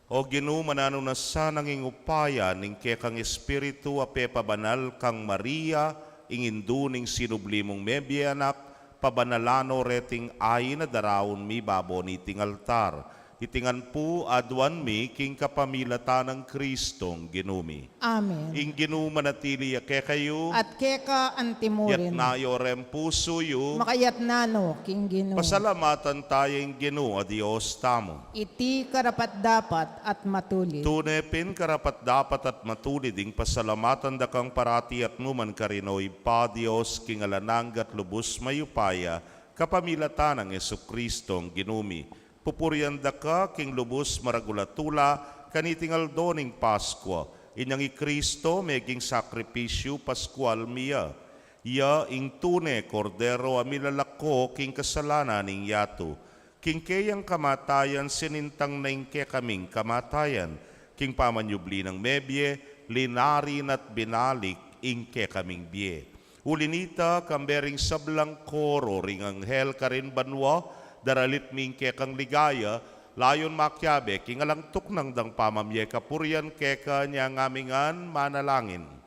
o Ginoo manano na sa nanging upaya ning kekang Espiritu ape pabanal kang Maria, ingindu ning sinublimong mebianak, pabanalano reting ay na darawon mi babo ni ting altar. Itingan po adwan mi king kapamilata ng Kristong ginumi. Amen. Ing Ginoo manatili ake kayo, At keka yat antimurin, nayo rem puso yu, makayat nano, king Ginoo. pasalamatan tayong Ginoo a Dios tamo. Iti karapat dapat at matulit. Tunepin karapat dapat at matulid ing pasalamatan da kang parati at numan karinoy pa Dios king alananggat lubos mayupaya kapamilatan ng Jesukristong ginumi. Pupurianda ka king lubos maragulatula kanitingal doning Paskwa. Inyang i Kristo meging sakripisyo Paskual miya. Ya ing tune kordero amilalako king kasalanan ning yato. King kayang kamatayan sinintang na ingke kaming kamatayan. King pamanyubli ng mebye, linarin at binalik ingke kaming bie. Ulinita kambering sablang koro ring anghel karin banwa, daralit mingke kang ligaya, layon makyabe, kingalang tuknang dang pamamye kapurian keka niya ngamingan manalangin.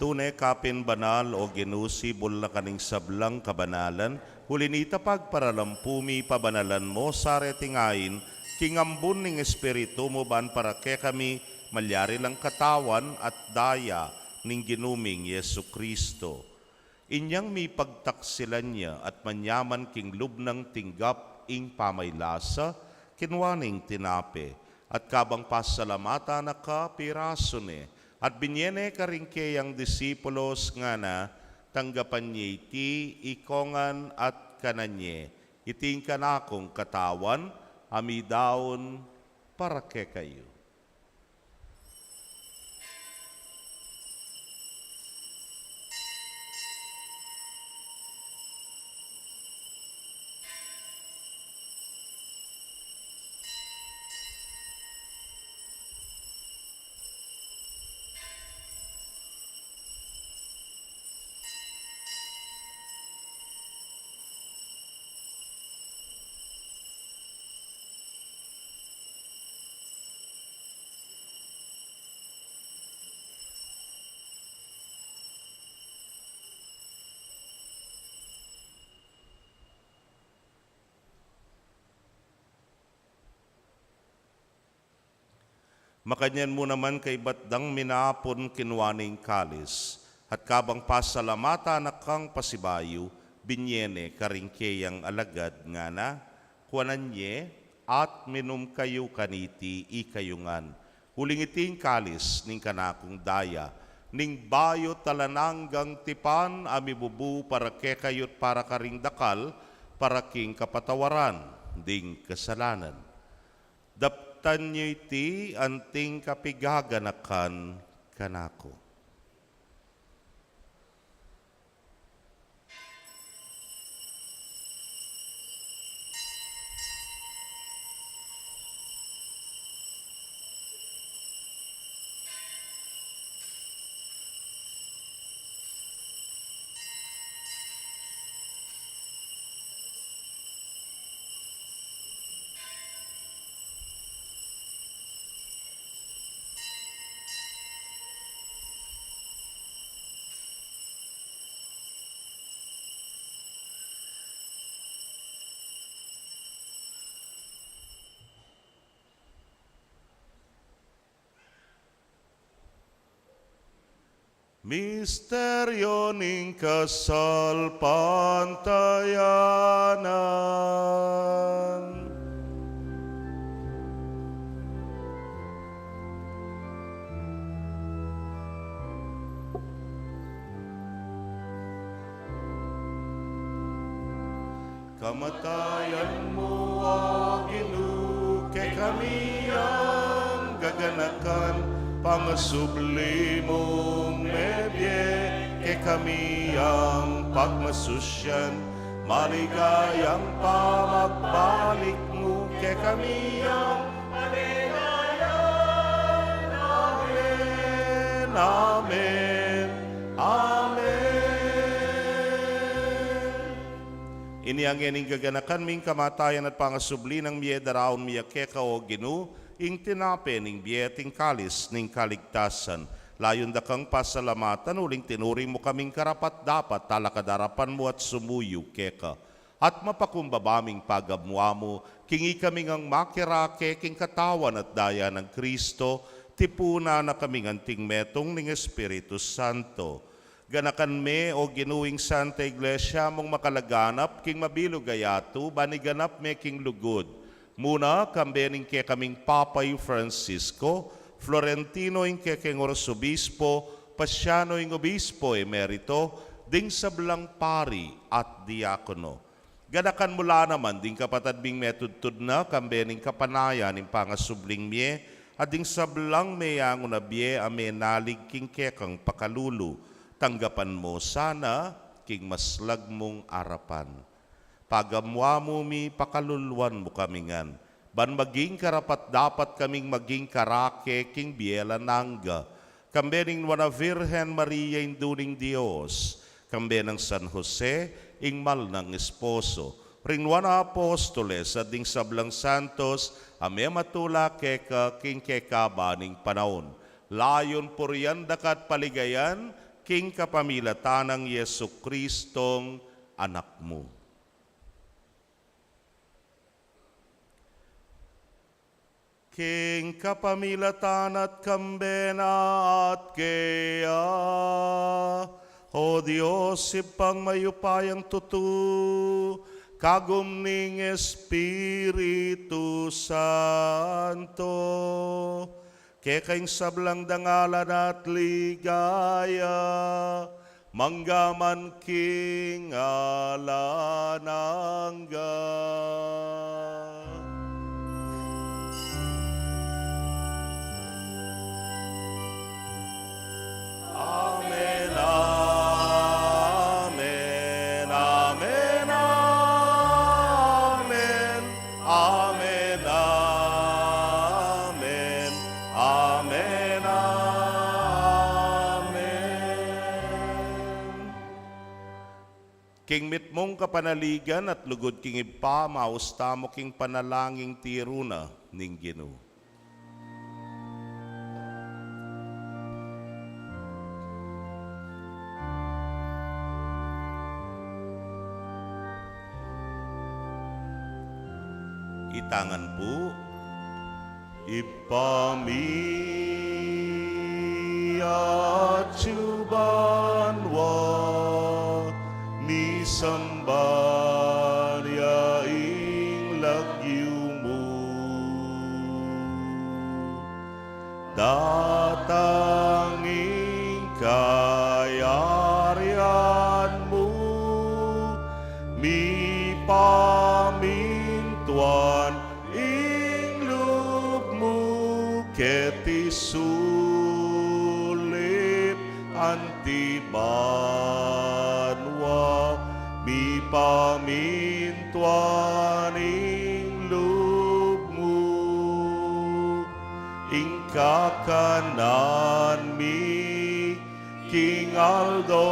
Tunay kapin banal o ginusibol na kaning sablang kabanalan, hulinita pagparalampumi pabanalan mo sa retingain, kingambun ning espiritu mo ban para ke kami malyari lang katawan at daya ning ginuming Yesu Kristo. Inyang mi pagtaksilan niya at manyaman king lubnang tinggap ing pamaylasa, kinwaning tinape, at kabang pasalamata na ka pirasone, at binyene karingkeyang disipulos nga na, tanggapan niya iti ikongan at kananye, iting kanakong katawan, amidaon para ke kayo. Makanyan mo naman kay batdang minapon kinwaning kalis, at kabang pasalamata na kang pasibayo, binyene karingkeyang alagad nga na, kuananye at minum kayo kaniti ikayungan. Huling iting kalis ning kanakong daya, ning bayo talananggang tipan amibubu para ke kayot para karing dakal, para king kapatawaran, ding kasalanan. Daptan niyo iti anting kapigaganakan kanako. Misteryo ning kasal pantayanan. Kamatayan mo, O Ginoo, kay kami ang gaganakan, pangasubli mong mebye, kay kami ang pagmasusyan, maligayang pamagbalik mo, kay kami ang maligayan. Amen, amen, amen. Iniangyan ing gaganakan ming kamatayan at pangasubli ng miye daraon miya keka o Ginoo, ing tinape ning biyeting kalis ning kaligtasan. Layon da kang pasalamatan, uling tinuri mo kaming karapat dapat, talakadarapan mo at sumuyo keka. At mapakumbabaming pagamwa mo, kingi kaming ang makirake king katawan at daya ng Kristo, tipuna na kaming anting metong ning Espiritu Santo. Ganakan me o ginuing Santa Iglesia mong makalaganap, king mabilog gayato, baniganap me king lugod. Muna, kambening ke kaming Papay Francisco, Florentino ing ke king Orsobispo, Pasiano ing Obispo emerito, ding sablang pari at diakono. Ganakan mula naman, ding kapatadbing metudtud na, kambening kapanayan ing pangasubling mie, at ding sablang meyang unabye ame nalig king kekang pakalulu. Tanggapan mo sana, king maslag mong arapan. Pagamwa mo mi pakaluluan mo kamingan. Ban maging karapat dapat kaming maging karake king biela nangga. Kambe ning wana Virgen Maria induning Dios. Kambe ng San Jose ing mal ng esposo. Ring wana apostoles at ding sablang santos ame matula keka king keka baning panahon. Layon purian dakat paligayan king kapamilatanang Yesu Kristong anak mo. King kapamilatan at kambena at kaya, o Diyos, ipang mayupayang tutu, kagumning Espiritu Santo, kekaing sablang dangalan at ligaya, manggaman king alanangga. Amen, amen, amen, amen, amen, amen, amen, amen. King mitmong kapanaligan at lugod king ipa, mausta mo king panalangin tiruna ning Ginoo. Itangan po, ipamiat banwa ni sambarya ing lagyu mo, datanging kayarian mo, mi pamintuan ing loob mo, keti sulit antibanwa, mi pamintuan ing loob mo, ing kakanan mi King Aldo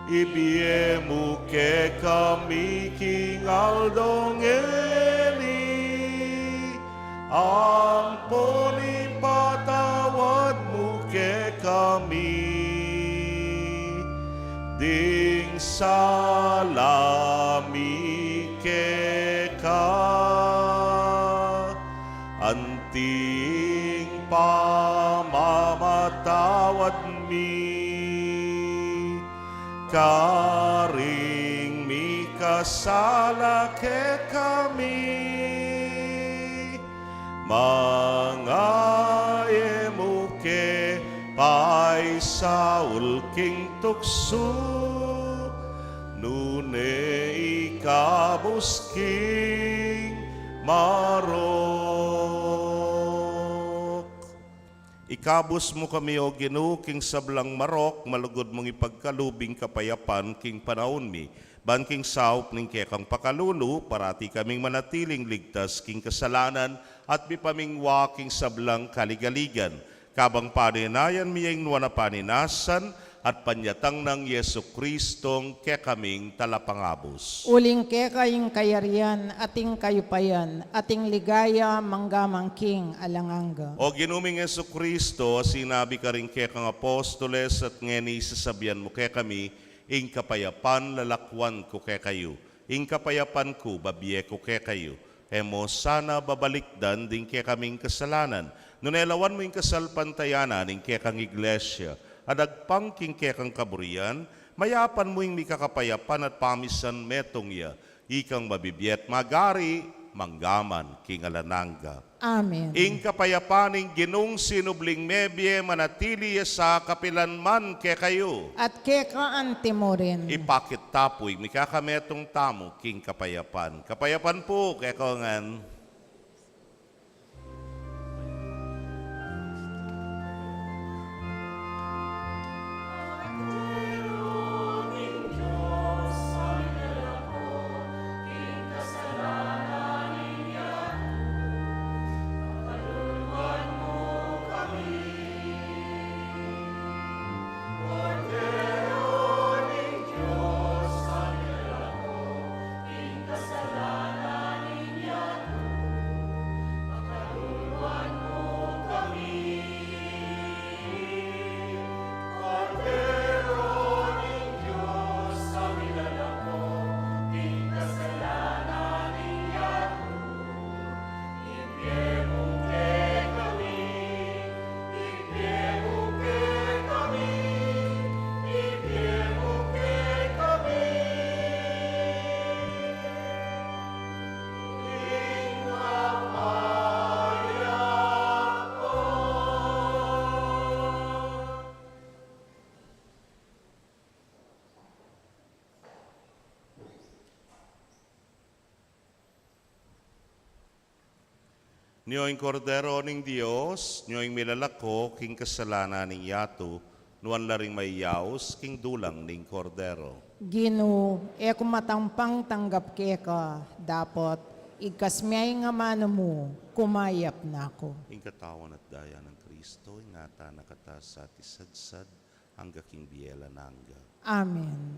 ibiemu ke kami King Aldo ngeni, ampuni patawad mo ke kami, ding salami ke ka, anting pamamatawad mi, karing mi kasala ke kami, mga emo ke paisaul king tukso, nune ikabus king marok. Ikabus mo kami o Ginoo king sablang marok, malugod mong ipagkalubing kapayapan king panahon mi, ban king saup ning kekang pakalulu, parati kaming manatiling ligtas king kasalanan at bipamingwa king sablang kaligaligan. Kabang paninayan miyang nuwa na paninasan at panyatang ng Yesu Kristong kekaming talapangabos. Uling ke kayong kayarian, ating kayupayan, ating ligaya, manggamang king alanganga. O ginuming Yesu Kristo, sinabi ka rin kekang apostoles at ngeni sasabihan mo ke kami, ing kapayapan lalakwan ko ke kayo, ing kapayapan ko babiye ko ke kayo. Emo sana babalikdan din ke kaming kasalanan, nunelawan mo ing kasalpantayanan ing kekang iglesia, adagpang king kekang kaburian, mayapan mo ing mikakapayapan at pamisan metong ya, ikang mabibiyet magari, manggaman king alananga. Amen. Ing kapayapaning ginung sinubling mebye manatili sa kapilanman ke kayo. At ke kaante mo rin. Ipakit tapoy, mikakametong tamo king kapayapan. Kapayapan po, kekongan. Niyo'y kordero ning Dios, niyo'y milalako king kasalanan ning yato, nuan laring may yaos king dulang ning kordero. Gino, kumatampang tanggap ke ka, dapat ikasmiyay nga mano mo, kumayap na ako. Ing katawan at daya ng Kristo, ingata nakata sa tisadsad, hangga king biela nangga. Amen.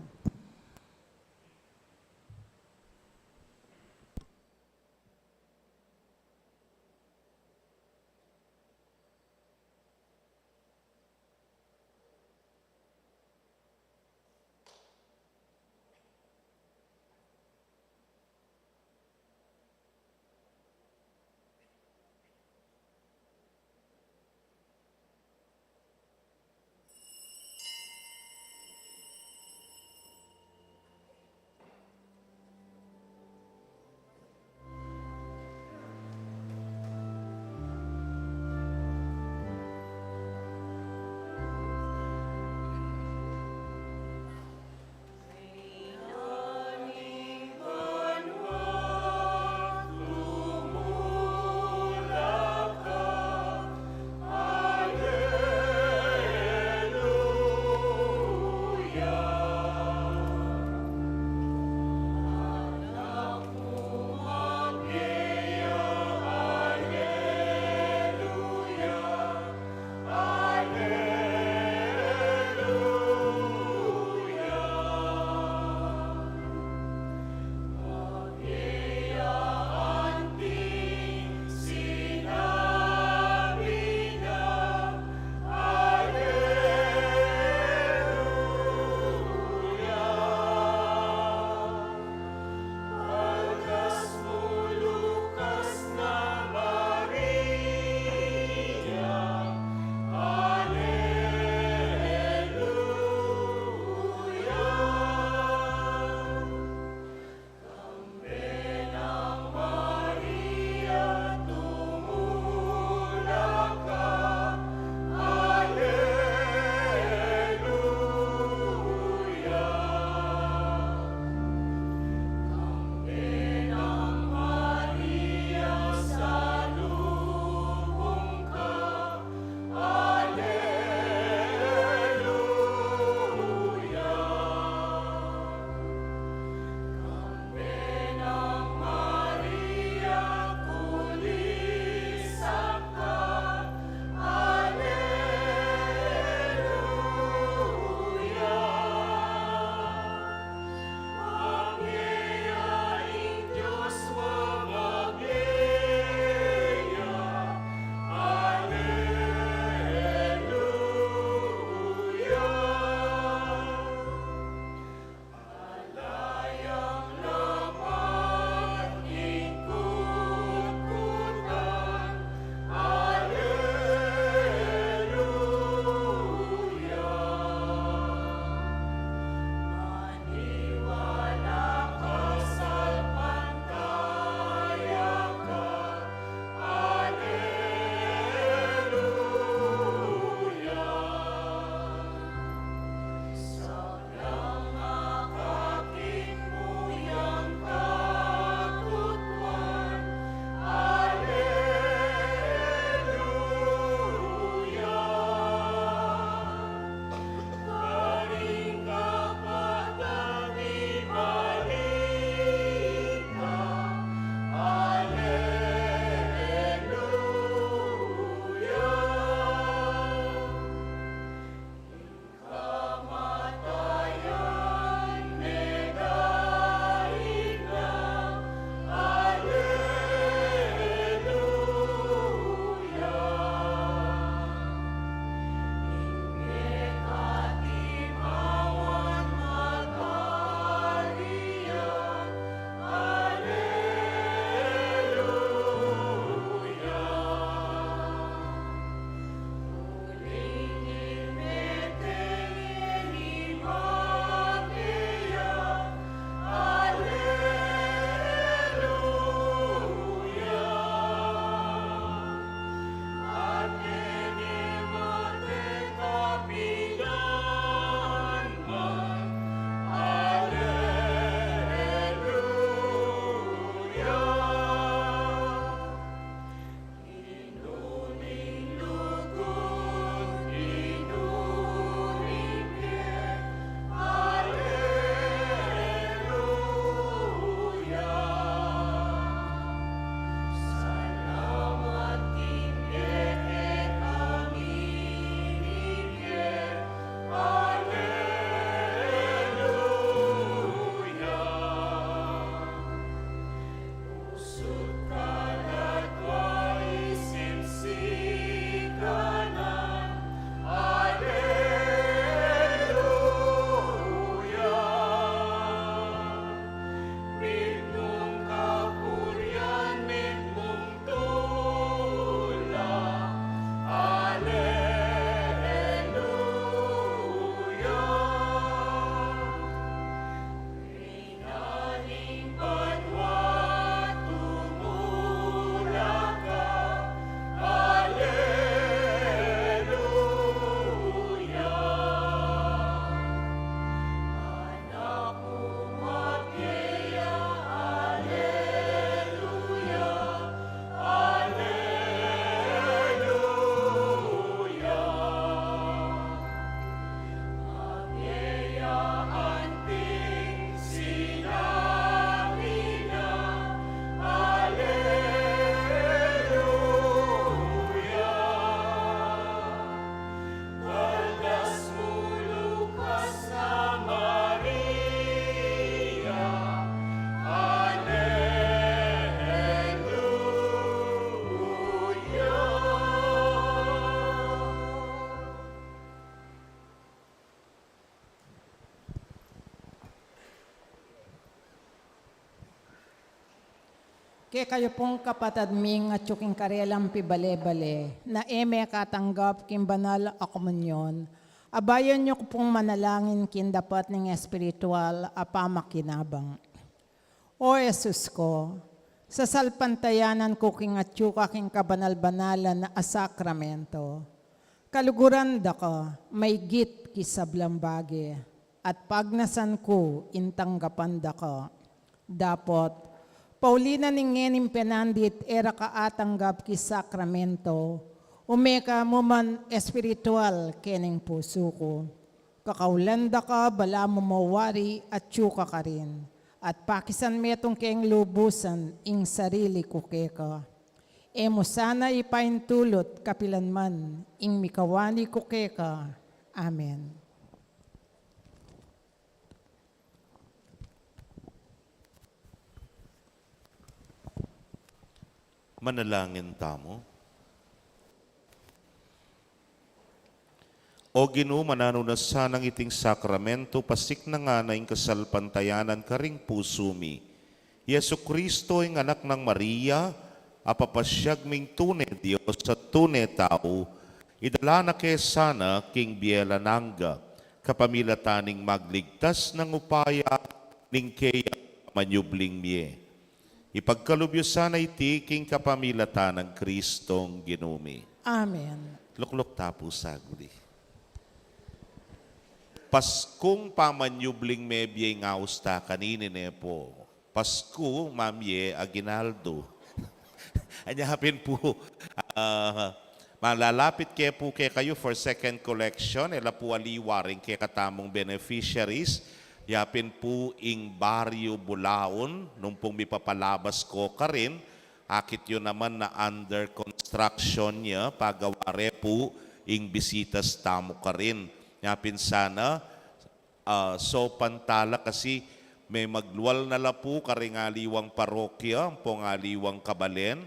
Kaya kayo pong kapatad ming at yuking karelang pibale-bale na eme katanggap kin banal a komunyon. Abayan niyo ko pong manalangin kin dapat ng espiritual a pamakinabang. O Jesus ko, sa salpantayanan ko king at yuka king kabanal-banalan na asakramento. Kaluguran da ka, may git kisablang bagi, at pagnasan ko intanggapan da ka. Dapot, Paulina ningenim penandit era kaatanggap ki sakramento, umeka mo man espiritual kening puso ko. Kakaulanda ka, bala mo mawari at tsuka ka rin. At pakisan metong keng lubusan ing sarili ko keka. Emo sana ipaintulot kapilanman ing mikawani ko keka. Amen. Manalangin tamo. O Ginoo, mananunas sanang iting sakramento, pasik na nga na ing kasalpantayanan karing pusumi. Yesu Kristo ing anak ng Maria, apapasyag ming tunay Diyos at tunay tao, idala na kay sana king biela nangga, kapamilataning magligtas ng upaya ning kaya manyubling miye. Ipagkalubyo sana iti king kapamilatan ng Kristong ginumi. Amen. Luklok tapo saguli. Paskong pamanyubling mebye ngausta kaninin po. Pasko mamye aginaldo. Anyapin po. Malalapit kaya po kayo for second collection. Ela po aliwaring kaya katamong beneficiaries. Yapin po ing Barrio Bulaon, nung pong mipapalabas ko ka rin, akit yun naman na under construction niya, pagaware po ing bisitas tamo ka rin. Yapin sana, so pantala kasi may magluwal na la po karingaliwang parokya, pong aliwang kabalen,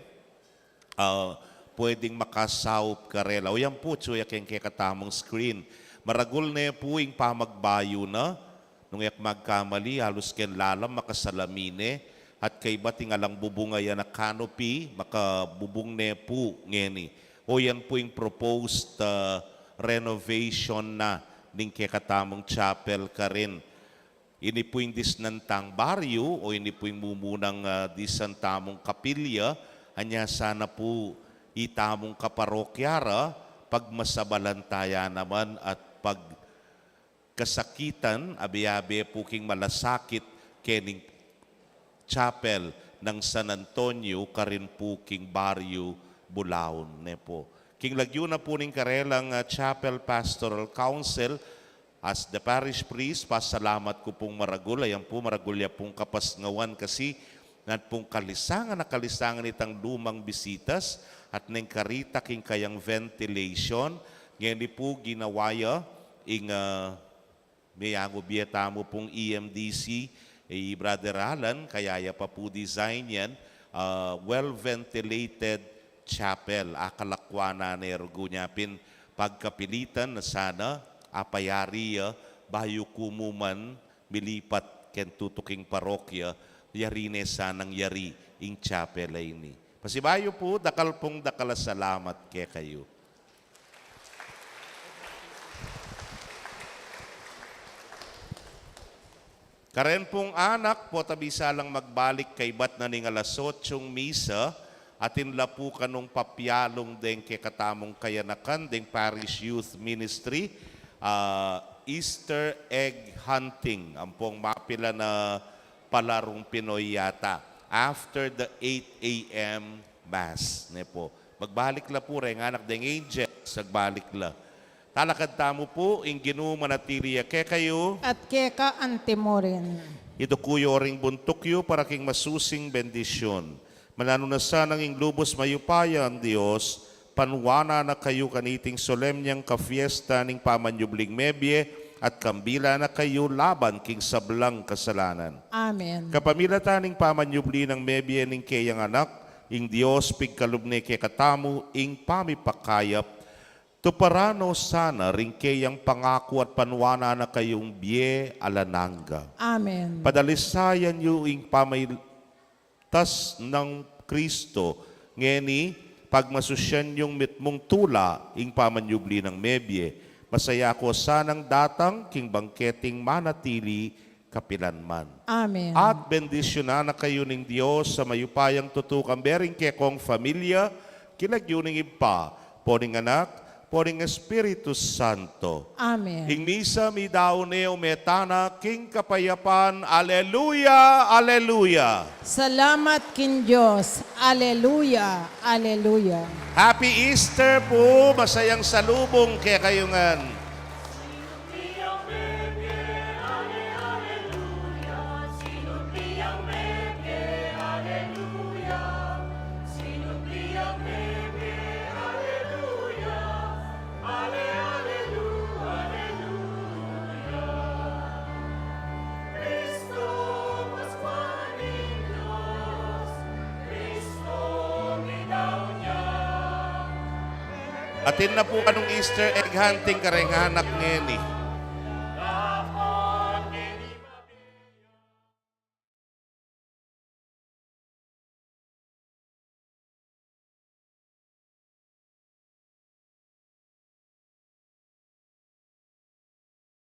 pwedeng makasaup ka rin. O yan po, tsuya keng katamong screen. Maragul na po ing pamagbayo na, nung yak magkamali, halos ken lalam makasalamine, at kay bating alang bubungaya na canopy, makabubung ne po ngeni. O yan po yung proposed renovation na ning kekatamong chapel ka rin. Ini po yung disnantang baryo, o ini po yung mumunang disantamong kapilya, anya sana po itamong kaparokyara, pagmasabalantaya naman at pag kasakitan, abiabe puking malasakit kening chapel ng San Antonio, karin puking Barrio Bulaon ne po. King lagyo na po ning karelang Chapel Pastoral Council as the parish priest, pasalamat ko pong maragul, ayan po maragulya pong kapasngawan kasi nat pong kalisangan na kalisangan itang lumang bisitas at neng karita king kayang ventilation, ngayon po ginawaya ing may bieta mo pong EMDC, Brother Alan, kayaya pa po design yan, well-ventilated chapel. Akalakwana na ergunyapin pagkapilitan na sana apayari bayo kumuman milipat ken tutuking parokya, yari ne sanang yari ing chapel ay ini. Pasibayo po, dakal pong salamat kay kayo. Karen pong anak po tabisa lang magbalik kay bat na ning alas 8 misa atin la po kanong papyalong deng kay katamong kayanakan deng Parish Youth Ministry Easter egg hunting ang pong mapila na palarong Pinoy yata after the 8 a.m. Mass ne po. Magbalik la po rin anak deng Angel sagbalik la. Talakad tamo po, ing Ginoo manatiliya kay kayo. At keka antimorin. Ito kuyo ring buntukyo para king masusing bendisyon. Mananunasan ang ing lubos mayupaya ang Diyos, panwana na kayo kaniting solemnyang kafiesta ning pamanyubling mebye at kambila na kayo laban king sablang kasalanan. Amen. Kapamilataning pamanyubli ng mebye ning kayang anak, ing Diyos pigkalubne kay katamu, ing pamipakayap, tuparano sana rin kayang pangako at panwana na kayong biye alananga. Amen. Padalisayan yu ing pamaitas ng Kristo. Ngeni, pagmasusyan yung mitmong tula, ing pamanyubli ng mebye. Masaya ko sanang datang, king bangketing manatili, kapilanman. Amen. At bendisyonan na kayo ng Diyos sa mayupayang tutukang bering kekong familia, kilagyuning ipa, poring anak, poring Espiritu Santo. Amen. Ing misa mi dauneo metana, king kapayapan, Aleluya, Aleluya. Salamat kin Diyos. Aleluya. Aleluya. Happy Easter po, masayang salubong kaya kayungan. Atin na po anong Easter egg hunting karenghanak ngeni.